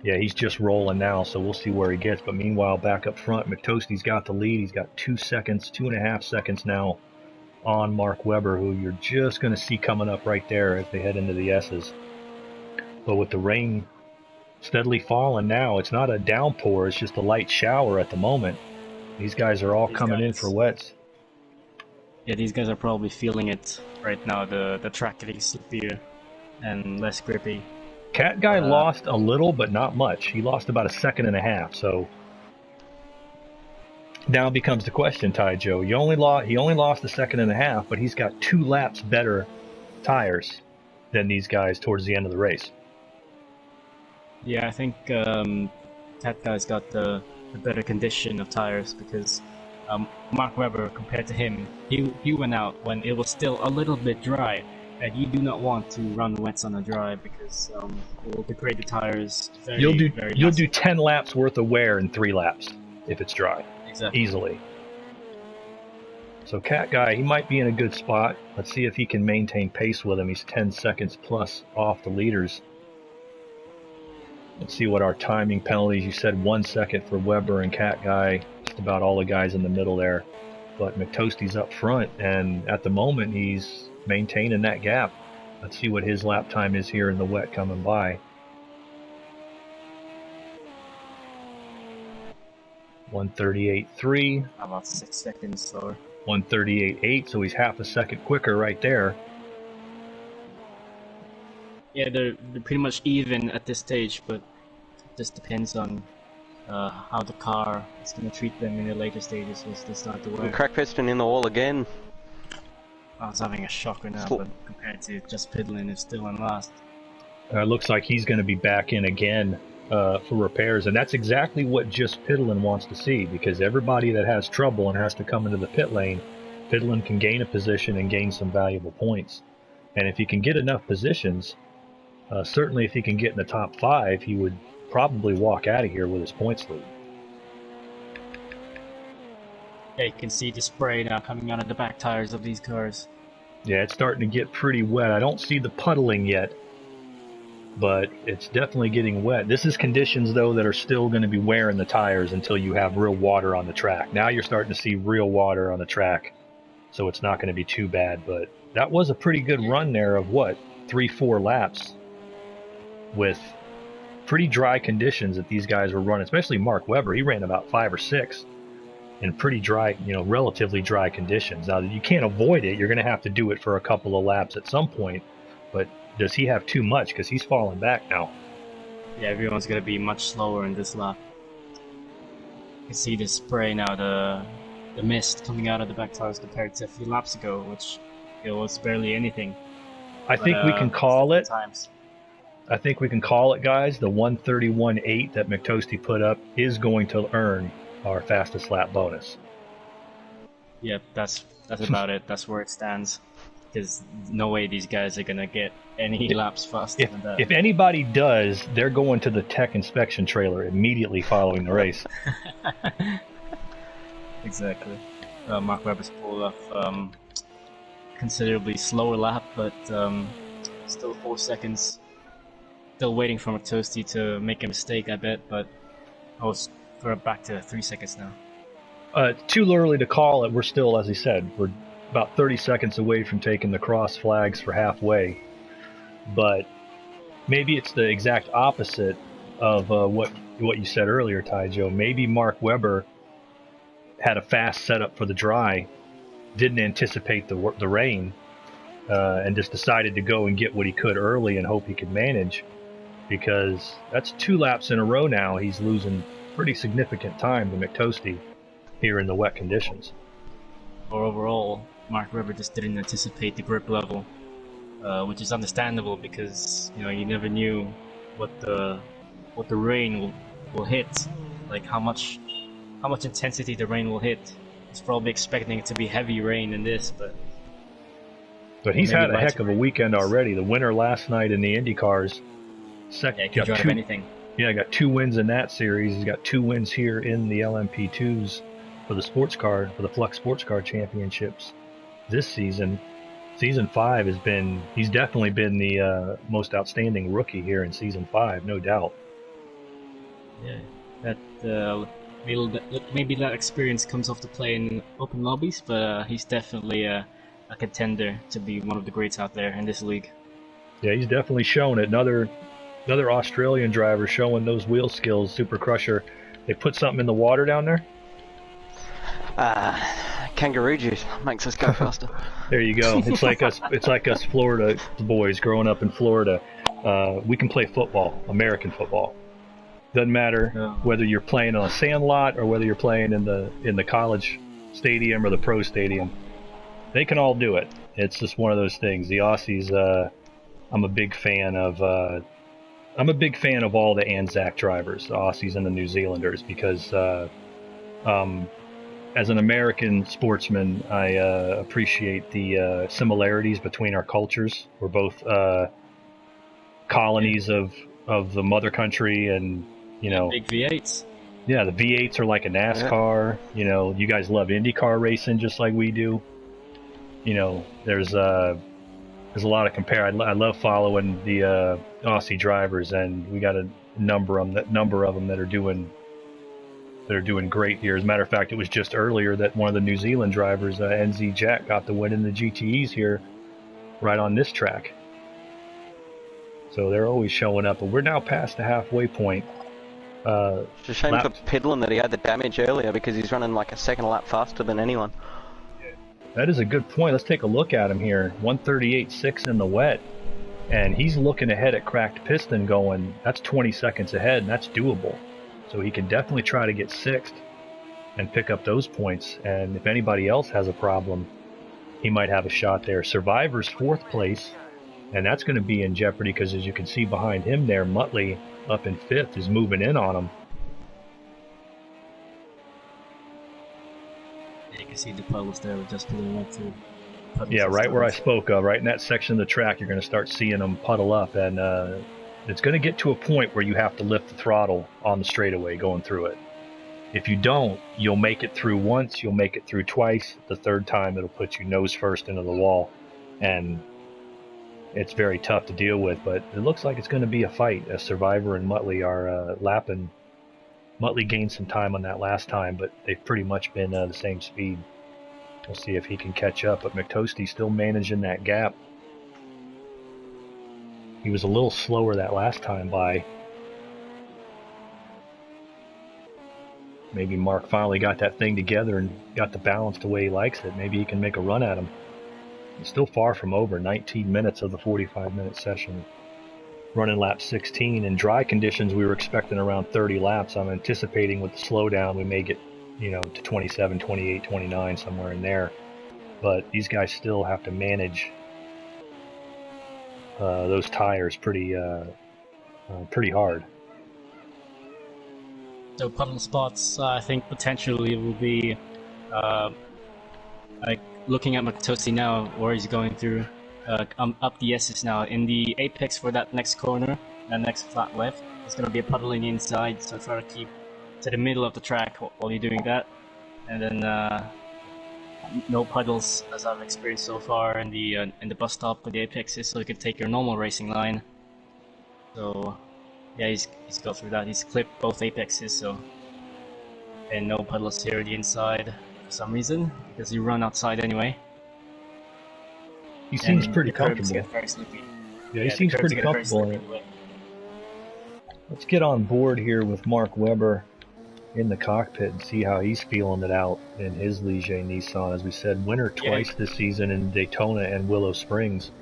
Yeah, he's just rolling now, so we'll see where he gets. But meanwhile, back up front, McToasty's got the lead. He's got 2.5 seconds now on Mark Webber, who you're just going to see coming up right there as they head into the S's. But with the rain steadily falling now, it's not a downpour, it's just a light shower at the moment. These guys are all coming in for wets. Yeah, these guys are probably feeling it right now, the track getting slippier and less grippy. Cat Guy lost a little, but not much. He lost about a second and a half, so now becomes the question, Ty Joe. He only lost a second and a half, but he's got 2 laps better tires than these guys towards the end of the race. Yeah, I think Cat Guy's got the better condition of tires because Mark Webber, compared to him, he went out when it was still a little bit dry, and you do not want to run wets on a dry because it will degrade the tires. You'll do 10 laps worth of wear in 3 laps if it's dry. Exactly. Easily. So Cat Guy, he might be in a good spot. Let's see if he can maintain pace with him. He's 10 seconds plus off the leaders. Let's see what our timing penalties. You said 1 second for Webber and Cat Guy. Just about all the guys in the middle there. But McToastie's up front, and at the moment he's maintaining that gap. Let's see what his lap time is here in the wet coming by. 138.3. About 6 seconds slower. 138.8, so he's half a second quicker right there. Yeah, they're pretty much even at this stage, but it just depends on how the car is going to treat them in the later stages as they start to wear. Crack piston in the wall again. I was having a shocker now, but compared to just Pidlin, it's still in last. Looks like he's going to be back in again for repairs, and that's exactly what just Pidlin wants to see, because everybody that has trouble and has to come into the pit lane, Pidlin can gain a position and gain some valuable points. And if he can get enough positions, certainly if he can get in the top 5, he would probably walk out of here with his points lead. Yeah, you can see the spray now coming out of the back tires of these cars. Yeah, it's starting to get pretty wet. I don't see the puddling yet, but it's definitely getting wet. This is conditions, though, that are still going to be wearing the tires until you have real water on the track. Now you're starting to see real water on the track, so it's not going to be too bad. But that was a pretty good run there of, 3-4 laps with pretty dry conditions that these guys were running, especially Mark Webber. He ran about 5 or 6 in pretty dry, relatively dry conditions. Now, you can't avoid it. You're going to have to do it for a couple of laps at some point, but does he have too much? Because he's falling back now. Yeah, everyone's going to be much slower in this lap. You can see the spray now, the mist coming out of the back tires compared to a few laps ago, which was barely anything. I think we can call it. I think we can call it, guys. The 131.8 that McToastie put up is going to earn our fastest lap bonus. Yep, that's about it. That's where it stands. Because no way these guys are going to get any laps faster than that. If anybody does, they're going to the tech inspection trailer immediately following the race. Exactly. Mark Webber's pulled off considerably slower lap, but still 4 seconds. Still waiting for McToastie to make a mistake, I bet, but we're back to 3 seconds now. Too early to call it. We're still, as he said, we're about 30 seconds away from taking the cross flags for halfway. But maybe it's the exact opposite of what you said earlier, Ty Joe. Maybe Mark Webber had a fast setup for the dry, didn't anticipate the rain, and just decided to go and get what he could early and hope he could manage. Because that's 2 laps in a row now. He's losing pretty significant time to McToastie here in the wet conditions. Or overall, Mark Webber just didn't anticipate the grip level, which is understandable because you never knew what the rain will hit, like how much intensity the rain will hit. He's probably expecting it to be heavy rain in this, but he's had a heck of a weekend already. The winner last night in the Indy cars. He can drive anything. Yeah, got 2 wins in that series. He's got 2 wins here in the LMP2s for the the Flux Sports Car Championships this season. Season 5 he's definitely been the most outstanding rookie here in Season 5, no doubt. Yeah, that maybe that experience comes off to play in open lobbies, but he's definitely a contender to be one of the greats out there in this league. Yeah, he's definitely shown it. Another Australian driver showing those wheel skills. Super Crusher. They put something in the water down there. Kangaroo juice makes us go faster. There you go. It's like us. It's like us Florida boys growing up in Florida. We can play football, American football. Doesn't matter whether you're playing on a sand lot or whether you're playing in the college stadium or the pro stadium. They can all do it. It's just one of those things. The Aussies. I'm a big fan of. I'm a big fan of all the Anzac drivers, the Aussies and the New Zealanders, because as an American sportsman, I appreciate the similarities between our cultures. We're both colonies of the mother country, and big V8s. Yeah, the V8s are like a NASCAR. Yeah. You guys love IndyCar racing just like we do. There's a lot of compare. I love following the Aussie drivers, and we got a number of them that are doing great here. As a matter of fact, it was just earlier that one of the New Zealand drivers, NZ Jack, got the win in the GTEs here, right on this track. So they're always showing up, but we're now past the halfway point. It's a shame for Pidlin that he had the damage earlier, because he's running like a second lap faster than anyone. That is a good point. Let's take a look at him here. 138.6 in the wet, and he's looking ahead at Cracked Piston going, that's 20 seconds ahead, and that's doable. So he can definitely try to get sixth and pick up those points. And if anybody else has a problem, he might have a shot there. Survivor's fourth place, and that's going to be in jeopardy because, as you can see behind him there, Muttley up in fifth is moving in on him. Yeah, you can see the puddles there just pulling up through. Yeah, right where I spoke of, right in that section of the track, you're going to start seeing them puddle up, and it's going to get to a point where you have to lift the throttle on the straightaway going through it. If you don't, you'll make it through once, you'll make it through twice. The third time, it'll put you nose first into the wall, and it's very tough to deal with. But it looks like it's going to be a fight, as Survivor and Muttley are lapping. Muttley gained some time on that last time, but they've pretty much been the same speed. We'll see if he can catch up, but McToastie's still managing that gap. He was a little slower that last time by. Maybe Mark finally got that thing together and got the balance the way he likes it. Maybe he can make a run at him. He's still far from over. 19 minutes of the 45-minute session. Running lap 16. In dry conditions, we were expecting around 30 laps. I'm anticipating with the slowdown, we may get to 27, 28, 29, somewhere in there. But these guys still have to manage those tires pretty hard. So puddle spots, I think potentially will be like looking at McToastie now, where he's going through up the S's now. In the apex for that next corner, that next flat left, there's going to be a puddle in the inside, so try to keep to the middle of the track while you're doing that. And then no puddles, as I've experienced so far in the bus stop with the apexes, so you can take your normal racing line. So yeah, he's got through that. He's clipped both apexes, so, and no puddles here on the inside for some reason, because you run outside anyway. He seems pretty comfortable. Get very sleepy. Yeah, he seems pretty comfortable in it. Let's get on board here with Mark Webber in the cockpit and see how he's feeling it out in his Ligier Nissan. As we said, winner twice this season in Daytona and Willow Springs.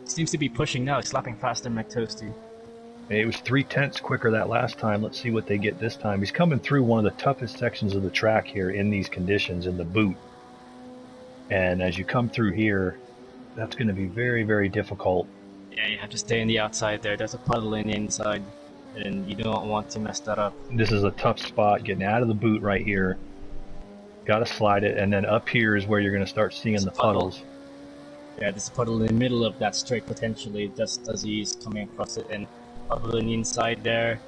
Seems to be pushing now, slapping faster than McToastie. It was 3/10 quicker that last time. Let's see what they get this time. He's coming through one of the toughest sections of the track here in these conditions, in the boot. And as you come through here, that's going to be very, very difficult. Yeah, you have to stay on the outside there. There's a puddle in the inside, and you don't want to mess that up. This is a tough spot, getting out of the boot right here. Got to slide it, and then up here is where you're going to start seeing the puddles. Yeah, there's a puddle in the middle of that straight potentially, just as he's coming across it, and puddle in the inside there.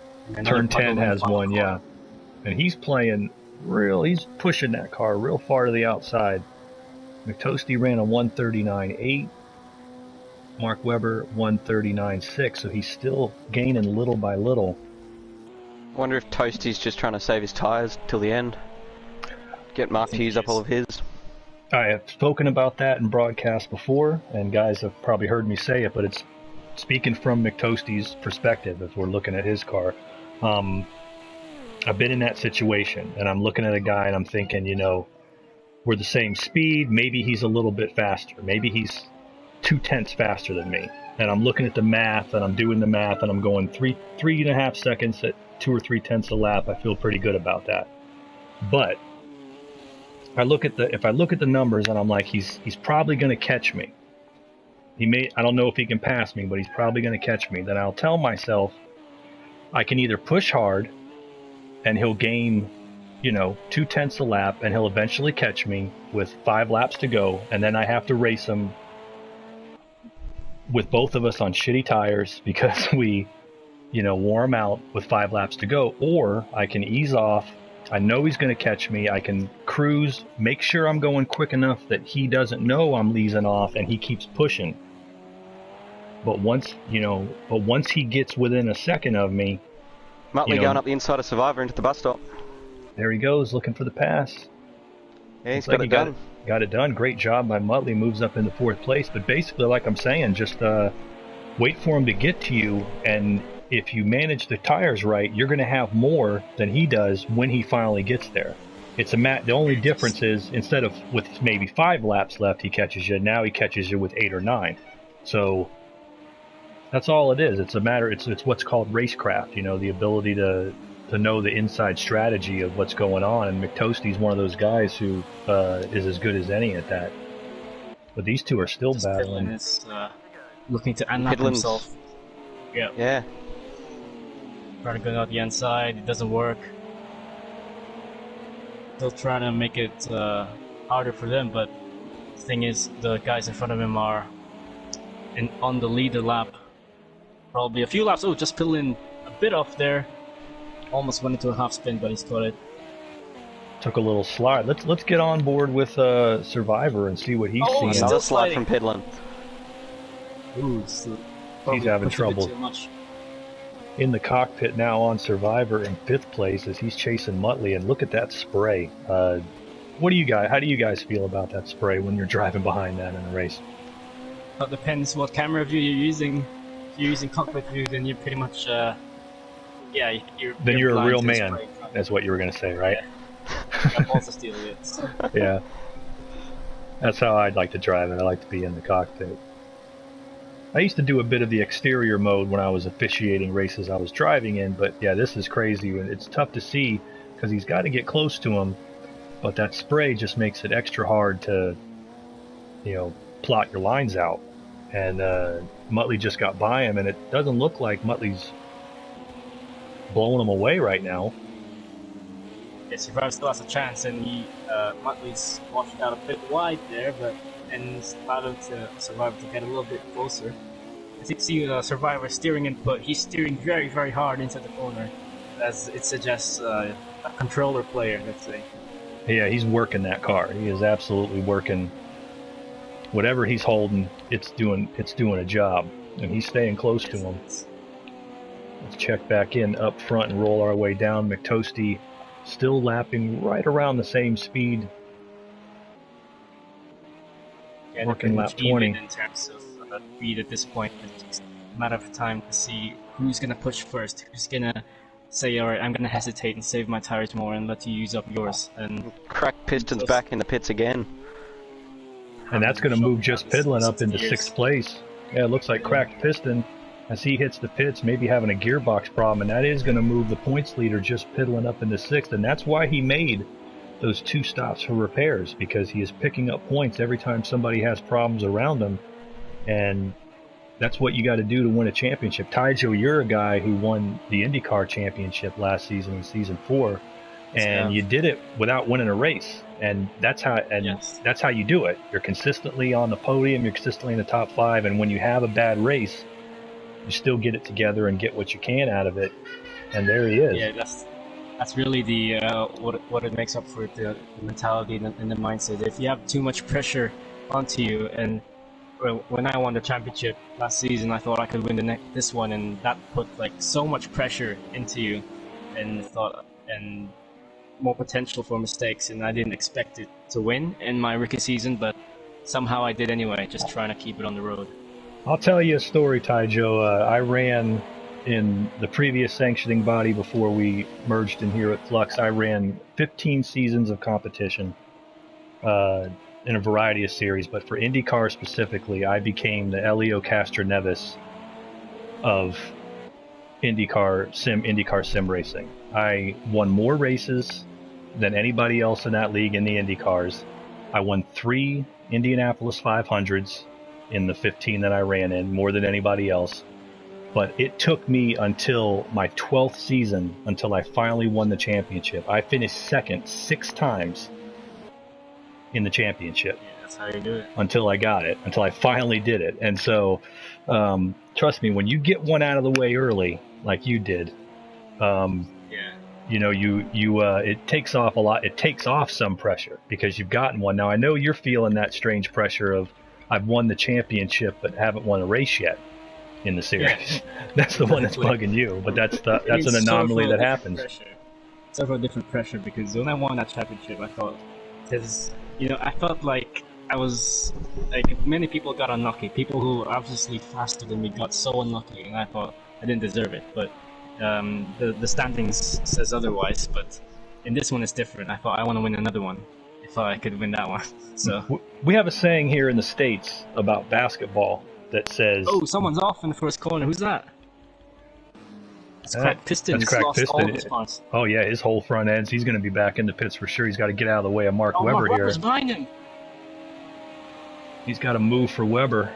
Turn 10 has one, yeah. And he's playing he's pushing that car real far to the outside. McToastie ran a 139.8. Mark Webber 139.6, so he's still gaining little by little. I wonder if Toastie's just trying to save his tyres till the end. Get Mark to use up all of his. I have spoken about that in broadcast before, and guys have probably heard me say it, but it's speaking from McToasty's perspective as we're looking at his car. I've been in that situation, and I'm looking at a guy and I'm thinking, we're the same speed. Maybe he's a little bit faster. Maybe he's 0.2 faster than me. And I'm looking at the math, and I'm doing the math, and I'm going 3.5 seconds at 2 or 3/10 a lap. I feel pretty good about that. But if I look at the numbers, and I'm like, he's probably going to catch me. I don't know if he can pass me, but he's probably going to catch me. Then I'll tell myself I can either push hard, and he'll gain 0.2 a lap, and he'll eventually catch me with 5 laps to go, and then I have to race him with both of us on shitty tires because we, wore him out with 5 laps to go. Or I can ease off. I know he's going to catch me. I can cruise, make sure I'm going quick enough that he doesn't know I'm easing off, and he keeps pushing. But once he gets within a second of me, Muttley going up the inside of Survivor into the bus stop. There he goes, looking for the pass. Yeah, he's got it done. Got it done. Great job by Muttley. Moves up into 4th place. But basically, like I'm saying, just wait for him to get to you. And if you manage the tires right, you're going to have more than he does when he finally gets there. The only difference is instead of with maybe 5 laps left, he catches you. Now he catches you with 8 or 9. So that's all it is. It's a matter. It's what's called racecraft. The ability to know the inside strategy of what's going on, and McToasty's one of those guys who is as good as any at that. But these two are still battling. Glen is looking to unlock himself. Yeah. Trying to go out the inside, it doesn't work. Still trying to make it harder for them, but the thing is, the guys in front of him are on the leader lap. Probably a few laps. Oh, just peeling a bit off there. Almost went into a half spin, but he's caught it. Took a little slide. Let's get on board with Survivor and see what he's seeing. Another slide from Pidlin. Ooh, he's having trouble. In the cockpit now on Survivor in 5th place as he's chasing Muttley, and look at that spray. How do you guys feel about that spray when you're driving behind that in a race? It depends what camera view you're using. If you're using cockpit view, then you're pretty much you're a real man. That's what you were going to say, right? Yeah. Also steal it. Yeah. That's how I'd like to drive it. I like to be in the cockpit. I used to do a bit of the exterior mode when I was officiating races I was driving in, but yeah, this is crazy. It's tough to see because he's got to get close to him, but that spray just makes it extra hard to, plot your lines out. And Muttley just got by him, and it doesn't look like Muttley's blowing him away right now. Yeah, Survivor still has a chance, and Muttley's washed out a bit wide there, but allowed to Survivor to get a little bit closer. As you see Survivor steering input, he's steering very, very hard into the corner, as it suggests a controller player, let's say. Yeah, he's working that car. He is absolutely working. Whatever he's holding, it's doing a job, and he's staying close to him. Let's check back in up front and roll our way down. McToasty still lapping right around the same speed. Yeah, working lap 20. In terms of speed at this point, it's just a matter of time to see who's going to push first, who's going to say, alright, I'm going to hesitate and save my tires more and let you use up yours. And cracked pistons back in the pits again. And that's going to move just Pidlin up into 6th place. Yeah, it looks like cracked piston as he hits the pits, maybe having a gearbox problem, and that is going to move the points leader just Pidlin up into 6th, and that's why he made those 2 stops for repairs, because he is picking up points every time somebody has problems around him, and that's what you got to do to win a championship. Taijo, you're a guy who won the IndyCar championship last season in season 4, and you did it without winning a race, and that's how you do it. You're consistently on the podium, you're consistently in the top 5, and when you have a bad race, you still get it together and get what you can out of it, and there he is. Yeah, that's really the what it makes up for the mentality and the mindset. If you have too much pressure onto you, and when I won the championship last season, I thought I could win this one, and that put like so much pressure into you, and more potential for mistakes, and I didn't expect it to win in my rookie season, but somehow I did anyway, just trying to keep it on the road. I'll tell you a story, Taijo. I ran in the previous sanctioning body before we merged in here at Flux. I ran 15 seasons of competition in a variety of series, but for IndyCar specifically, I became the Elio Castroneves of IndyCar sim racing. I won more races than anybody else in that league in the IndyCars. I won 3 Indianapolis 500s in the 15 that I ran in, more than anybody else. But it took me until my 12th season until I finally won the championship. I finished second 6 times in the championship. Yeah, that's how you do it. Until I got it, until I finally did it. And so, trust me, when you get one out of the way early, like you did, you know, it takes off a lot. It takes off some pressure because you've gotten one. Now, I know you're feeling that strange pressure of, I've won the championship but haven't won a race yet in the series. Yeah. That's the one that's bugging you, but that's an anomaly that happens. It's sort of a different pressure because when I won that championship, I thought, I felt like I was, like, many people got unlucky. People who were obviously faster than me got so unlucky, and I thought I didn't deserve it. But the standings says otherwise. But in this one, it's different. I thought I want to win another one if I could win that one. So we have a saying here in the States about basketball that says, "Oh, someone's off in the first corner. Who's that?" It's Cracked Piston. That's Cracked Piston. Oh yeah, his whole front ends. He's going to be back in the pits for sure. He's got to get out of the way of Mark Webber Mark here. Webber's behind him. He's got to move for Webber.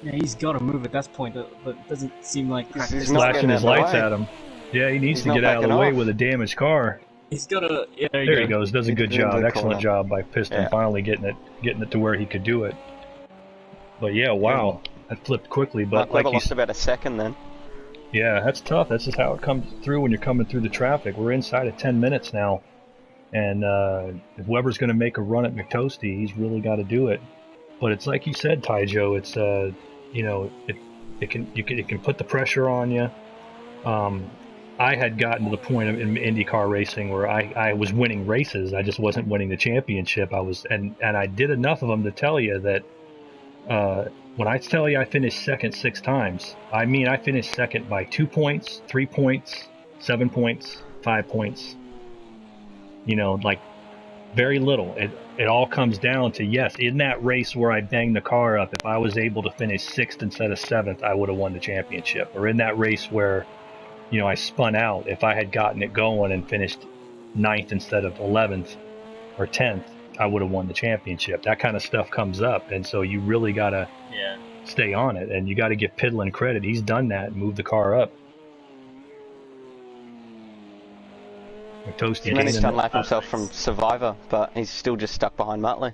Yeah, he's got to move at that point, but it doesn't seem like he's flashing his lights at him. Yeah, he needs to get out of the way with a damaged car. He's got to. Yeah, there he goes. Does a good job. Excellent job by Piston. Yeah. Finally getting it to where he could do it. But yeah, wow, that flipped quickly. But Mark Webber lost about a second then. Yeah, that's tough. That's just how it comes through when you're coming through the traffic. We're inside of 10 minutes now, and if Webber's going to make a run at McToasty, he's really got to do it. But it's like you said, Taijo. It's it can put the pressure on you. I had gotten to the point in IndyCar racing where I was winning races. I just wasn't winning the championship. And I did enough of them to tell you that when I tell you I finished second 6 times, I mean I finished second by 2 points, 3 points, 7 points, 5 points. Like very little. It all comes down to, yes, in that race where I banged the car up, if I was able to finish 6th instead of 7th, I would have won the championship. Or in that race where, I spun out, if I had gotten it going and finished 9th instead of 11th or 10th, I would have won the championship. That kind of stuff comes up, and so you really got to stay on it, and you got to give Pidlin credit. He's done that and moved the car up. He managed to unlap himself from Survivor, but he's still just stuck behind Muttley.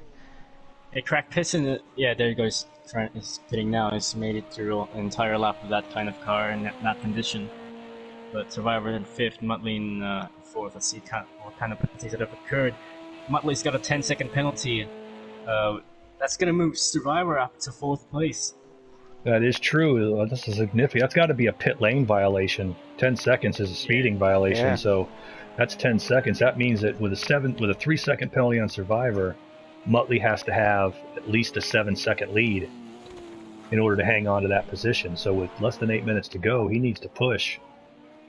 A Cracked Piston, there he goes. He's pitting now. He's made it through an entire lap of that kind of car in that condition. But Survivor in 5th, Muttley in 4th. Let's see what kind of penalties that have occurred. Muttley's got a 10-second penalty. That's going to move Survivor up to 4th place. That is true. This is significant. That's got to be a pit lane violation. 10 seconds is a speeding violation, so that's 10 seconds. That means that with a 3-second penalty on Survivor, Muttley has to have at least a 7-second lead in order to hang on to that position. So with less than 8 minutes to go, he needs to push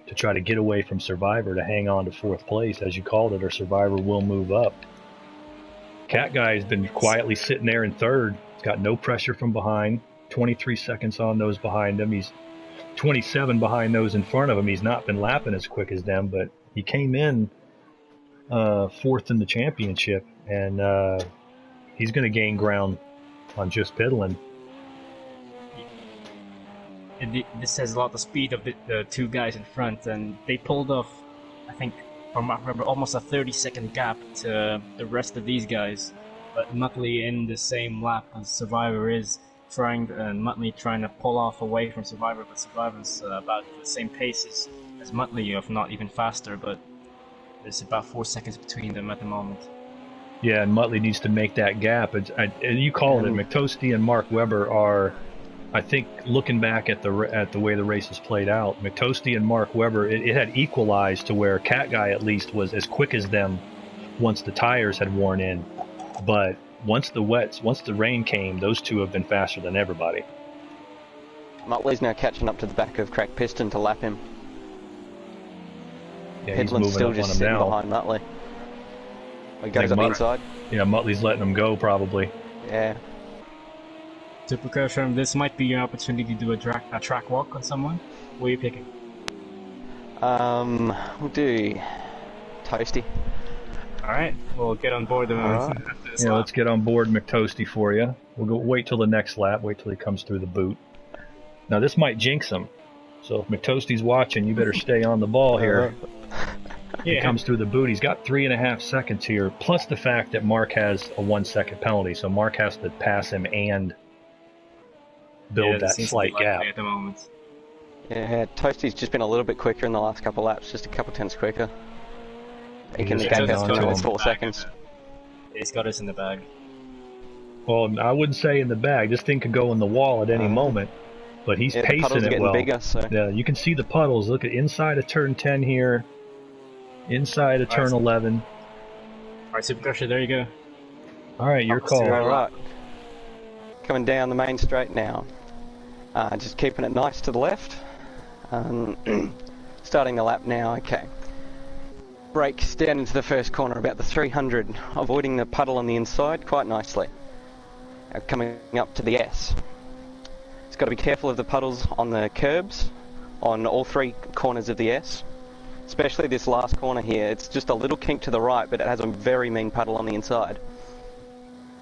to try to get away from Survivor to hang on to 4th place, as you called it, or Survivor will move up. Cat Guy has been quietly sitting there in 3rd. He's got no pressure from behind. 23 seconds on those behind him. He's 27 behind those in front of him. He's not been lapping as quick as them, but he came in 4th in the championship, and he's going to gain ground on just Pidlin. This says a lot of the speed of the 2 guys in front, and they pulled off, I think, from I remember, almost a 30-second gap to the rest of these guys. But Muttley in the same lap as Survivor is Muttley trying to pull off away from Survivor, but Survivor's about the same pace as Muttley, if not even faster. But there's about 4 seconds between them at the moment. Yeah, and Muttley needs to make that gap. And you called it. McToasty and Mark Webber are, I think, looking back at the way the race has played out, McToasty and Mark Webber, it had equalized to where Cat Guy at least was as quick as them once the tires had worn in. But once the rain came, those two have been faster than everybody. Muttley's now catching up to the back of Cracked Piston to lap him. Yeah, he's Headland's moving still up just on him sitting now. behind Muttley. He goes up the inside. Yeah, Muttley's letting him go probably. Yeah. Supercross, this might be your opportunity to do a track walk on someone. What are you picking? We'll do Toasty. Alright, we'll get on board Alright. Yeah, let's get on board McToasty for you. We'll go wait till the next lap, wait till he comes through the boot. Now this might jinx him. So if McToasty's watching, you better stay on the ball here. He comes through the boot. He's got 3.5 seconds here, plus the fact that Mark has a 1 second penalty, so Mark has to pass him and build that slight gap. At the moment. Yeah, Toasty's just been a little bit quicker in the last couple of laps, just a couple tenths quicker. He can gap out to 4 seconds. He's got us in the bag. Well, I wouldn't say in the bag. This thing could go in the wall at any moment. But he's pacing it well. Bigger, so. Yeah, you can see the puddles. Look at inside of turn 10 here, inside of turn 11. Alright, Supercrusher, there you go. Alright, your call. Alright. Coming down the main straight now. Just keeping it nice to the left. Starting the lap now, okay. Brakes down into the first corner, about the 300, avoiding the puddle on the inside quite nicely. Coming up to the S. Got to be careful of the puddles on the curbs on all 3 corners of the S, especially this last corner here. It's just a little kink to the right, but it has a very mean puddle on the inside.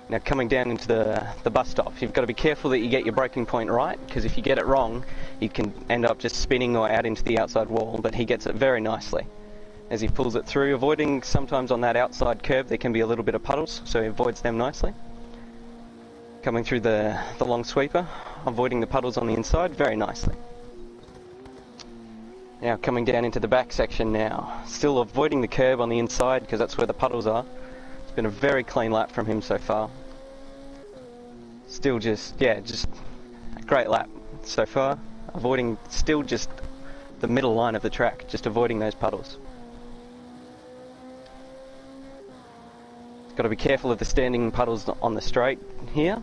Now coming down into the bus stop, you've got to be careful that you get your braking point right, because if you get it wrong you can end up just spinning or out into the outside wall, but he gets it very nicely as he pulls it through, avoiding sometimes on that outside curve there can be a little bit of puddles, so he avoids them nicely. Coming through the long sweeper, avoiding the puddles on the inside very nicely. Now coming down into the back section now, still avoiding the curb on the inside because that's where the puddles are. It's been a very clean lap from him so far. Still just a great lap so far, avoiding still just the middle line of the track, just avoiding those puddles. Got to be careful of the standing puddles on the straight here.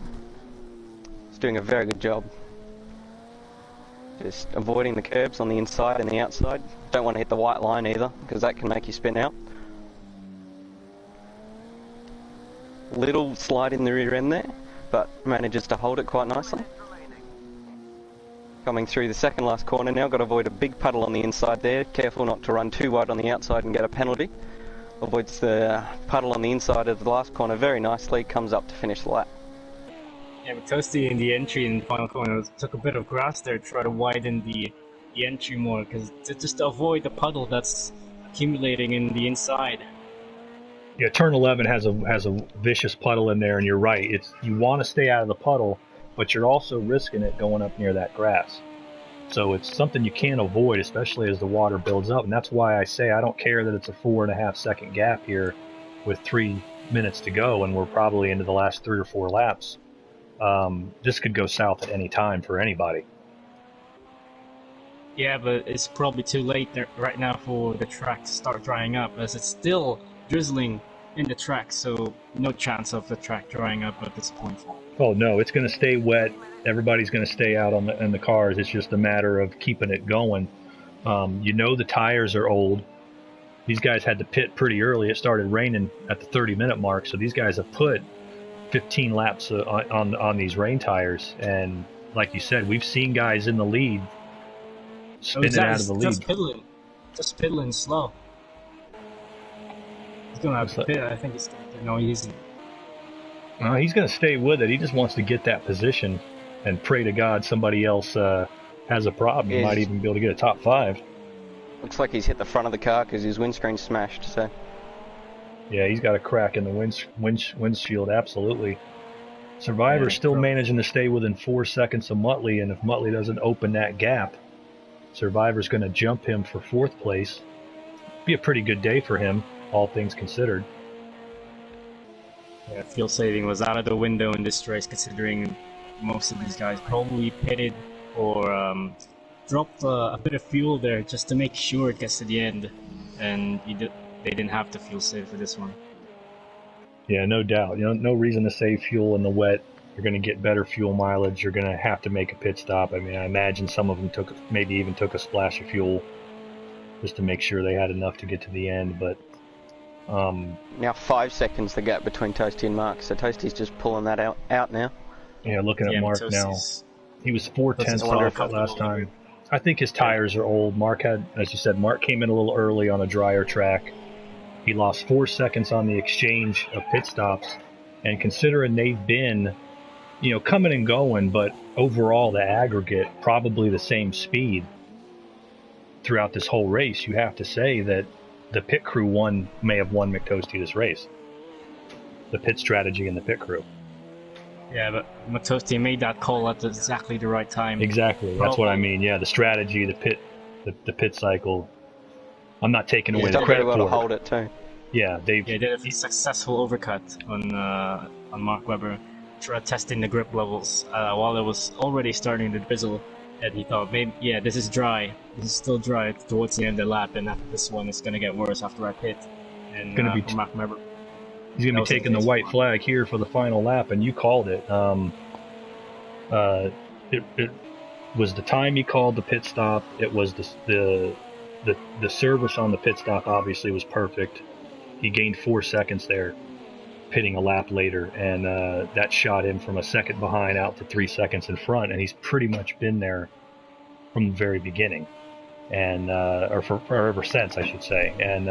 He's doing a very good job. Just avoiding the curbs on the inside and the outside. Don't want to hit the white line either, because that can make you spin out. Little slide in the rear end there, but manages to hold it quite nicely. Coming through the second last corner now, got to avoid a big puddle on the inside there. Careful not to run too wide on the outside and get a penalty. Avoids the puddle on the inside of the last corner very nicely, comes up to finish the lap. Yeah, but Toasty in the entry in the final corner took a bit of grass there to try to widen the entry more, because just to avoid the puddle that's accumulating in the inside. Yeah, turn 11 has a vicious puddle in there, and you're right. You want to stay out of the puddle, but you're also risking it going up near that grass. So it's something you can't avoid, especially as the water builds up, and that's why I say I don't care that it's a 4.5 second gap here with 3 minutes to go, and we're probably into the last 3 or 4 laps. This could go south at any time for anybody. Yeah, but it's probably too late right now for the track to start drying up, as it's still drizzling in the track, so no chance of the track drying up at this point. Oh no, it's going to stay wet. Everybody's going to stay out in the cars. It's just a matter of keeping it going. The tires are old. These guys had to pit pretty early. It started raining at the 30-minute mark, so these guys have put 15 laps on these rain tires. And like you said, we've seen guys in the lead spinning out of the lead. Just piddling slow. He's going to have to pit. I think he's going to. No, he isn't. He's going to stay with it. He just wants to get that position and pray to God somebody else has a problem. He might even be able to get a top 5. Looks like he's hit the front of the car because his windscreen's smashed, so... Yeah, he's got a crack in the windshield, absolutely. Survivor's still managing to stay within 4 seconds of Muttley, and if Muttley doesn't open that gap, Survivor's going to jump him for 4th place. Be a pretty good day for him, all things considered. Yeah, fuel saving was out of the window in this race, considering most of these guys probably pitted or dropped a bit of fuel there just to make sure it gets to the end, and they didn't have to fuel save for this one. Yeah, no doubt. No reason to save fuel in the wet. You're going to get better fuel mileage. You're going to have to make a pit stop. I mean, I imagine some of them maybe even took a splash of fuel just to make sure they had enough to get to the end. But Now 5 seconds the gap between Toasty and Mark, so Toasty's just pulling that out now. yeah, looking at Mark now, he was 4/10 off last time. I think his tires are old. Mark had, as you said, Mark came in a little early on a drier track. He lost 4 seconds on the exchange of pit stops, and considering they've been, coming and going, but overall the aggregate probably the same speed throughout this whole race, you have to say that the pit crew may have won McToasty this race. The pit strategy and the pit crew. Yeah, but McToasty made that call at exactly the right time. Exactly, that's what I mean. Yeah, the strategy, the pit cycle. I'm not taking away the credit very well for to hold it too. Yeah, they did a successful overcut on Mark Webber, testing the grip levels while it was already starting to drizzle. And he thought, maybe, this is dry. This is still dry towards the end of the lap, and after this one, it's going to get worse after I pit. And gonna be Mark Webber, he's going to be taking the white flag here for the final lap, and you called it. It was the time he called the pit stop. It was the service on the pit stop obviously was perfect. He gained 4 seconds there, pitting a lap later, and that shot him from a second behind out to 3 seconds in front, and he's pretty much been there from the very beginning, and or ever since, I should say. And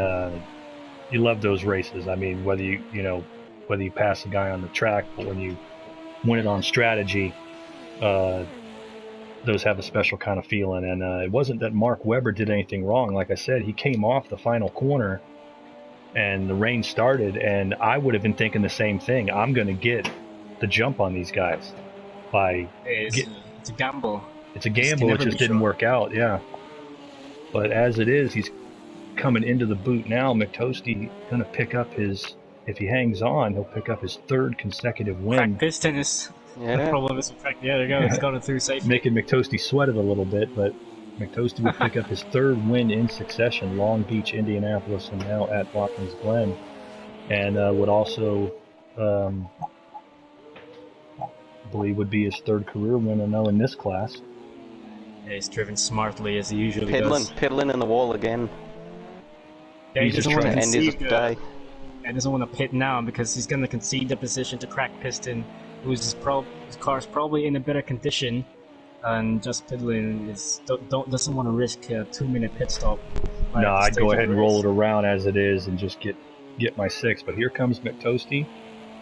you love those races. I mean, whether you pass a guy on the track, but when you win it on strategy, those have a special kind of feeling. And it wasn't that Mark Webber did anything wrong. Like I said, he came off the final corner and the rain started, and I would have been thinking the same thing. I'm going to get the jump on these guys. It's a gamble. It's a gamble. It just didn't work out, yeah. But as it is, he's coming into the boot now. McToasty going to pick up if he hangs on, he'll pick up his 3rd consecutive win. Crack piston is the problem. There you go. It's gone through safely. Making McToasty sweat it a little bit, but McToasty would pick up his 3rd win in succession, Long Beach, Indianapolis, and now at Watkins Glen. And would also, believe, would be his 3rd career win in this class. Yeah, he's driven smartly as he usually does. Piddling in the wall again. Yeah, he doesn't want to concede the day. He doesn't want to pit now because he's going to concede the position to Crack Piston, his car's probably in a better condition. And just piddling doesn't want to risk a 2-minute pit stop. No, I'd go ahead and roll it around as it is and just get my 6. But here comes McToasty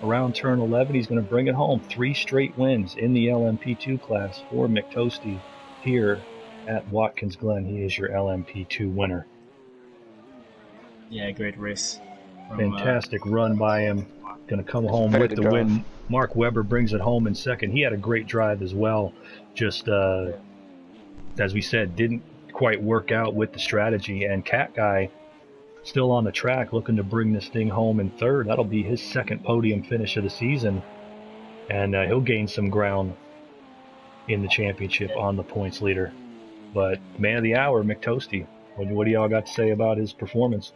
around turn 11. He's going to bring it home. 3 straight wins in the LMP2 class for McToasty here at Watkins Glen. He is your LMP2 winner. Yeah, great race. Fantastic run by him. Going to come home with the win. Mark Webber brings it home in second. He had a great drive as well. Just, as we said, didn't quite work out with the strategy. And Cat Guy still on the track looking to bring this thing home in 3rd. That'll be his 2nd podium finish of the season. And he'll gain some ground in the championship on the points leader. But man of the hour, McToasty. What do y'all got to say about his performance?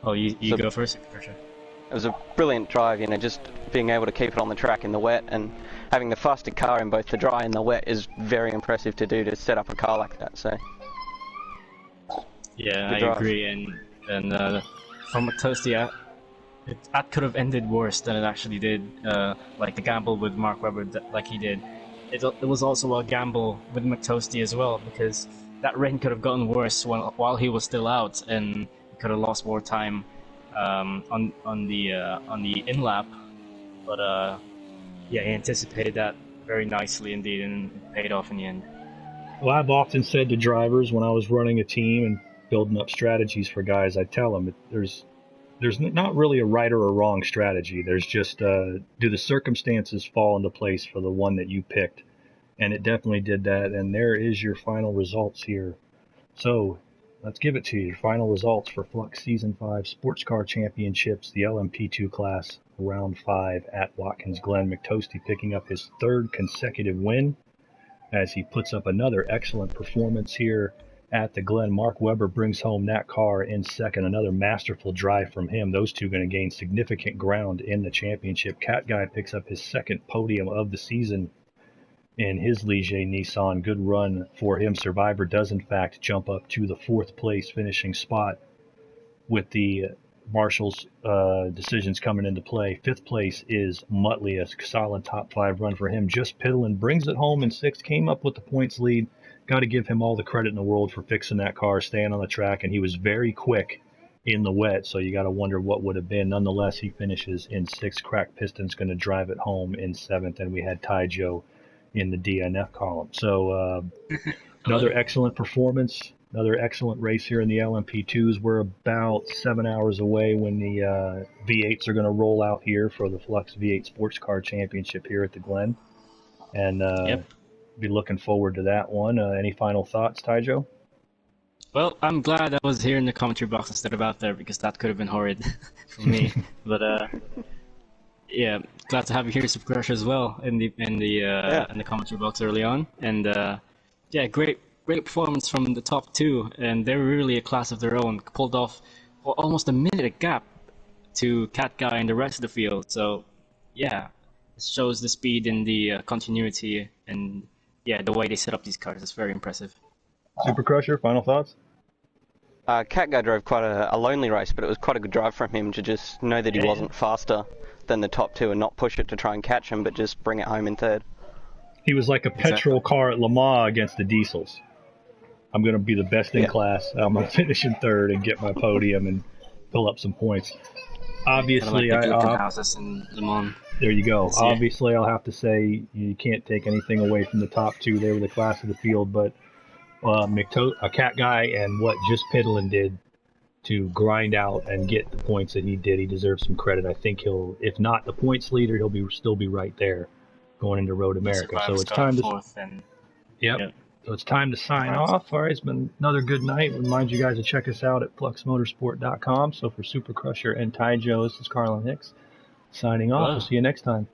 Oh, you go first, Patricia. It was a brilliant drive, just being able to keep it on the track in the wet, and having the faster car in both the dry and the wet is very impressive to do, to set up a car like that. So yeah, I agree. And from McToasty, that could have ended worse than it actually did. Like the gamble with Mark Webber, like he did. It was also a gamble with McToasty as well, because that rain could have gotten worse while he was still out, and he could have lost more time on the in lap. But he anticipated that very nicely indeed, and it paid off in the end. Well, I've often said to drivers when I was running a team and building up strategies for guys, I tell them there's not really a right or a wrong strategy. There's just do the circumstances fall into place for the one that you picked, and it definitely did that. And there is your final results here. So let's give it to you. Your final results for Flux Season 5 Sports Car Championships, the LMP2 class, Round 5 at Watkins Glen. McToasty picking up his 3rd consecutive win as he puts up another excellent performance here at the Glen. Mark Webber brings home that car in second. Another masterful drive from him. Those two going to gain significant ground in the championship. Cat Guy picks up his second podium of the season in his Ligier Nissan. Good run for him. Survivor does, in fact, jump up to the fourth place finishing spot with the Marshall's decisions coming into play. Fifth place is Muttley, a solid top 5 run for him. Just Piddlin brings it home in sixth, came up with the points lead. Got to give him all the credit in the world for fixing that car, staying on the track, and he was very quick in the wet, so you got to wonder what would have been. Nonetheless, he finishes in sixth. Crack Piston's going to drive it home in seventh, and we had Ty Joe in the DNF column. So another excellent performance. Another excellent race here in the LMP2s. We're about 7 hours away when the V8s are going to roll out here for the Flux V8 Sports Car Championship here at the Glen. And be looking forward to that one. Any final thoughts, Tyjo? Well, I'm glad I was here in the commentary box instead of out there, because that could have been horrid for me. But yeah, glad to have you here, Super Crush, as well in the commentary box early on. And yeah, great performance from the top two, and they're really a class of their own. Pulled off almost a minute gap to Cat Guy and the rest of the field. So yeah, it shows the speed and the continuity, and yeah, the way they set up these cars is very impressive. Super Crusher, final thoughts? Cat Guy drove quite a lonely race, but it was quite a good drive from him to just know that he wasn't faster than the top two and not push it to try and catch him, but just bring it home in third. He was like a petrol car at Le Mans against the diesels. I'm going to be the best in class. I'm going to finish in third and get my podium and fill up some points. Obviously, kind of like the houses in Le Mans. There you go. Obviously, I'll have to say you can't take anything away from the top two. They were the class of the field, but a Cat Guy and what Just Piddlin did to grind out and get the points that he did, he deserves some credit. I think he'll, if not the points leader, he'll still be right there going into Road America. So it's time to. So it's time to sign off. All right, it's been another good night. Remind you guys to check us out at fluxmotorsport.com. So for Super Crusher and Ty Joe, this is Carlin Hicks signing off. We'll see you next time.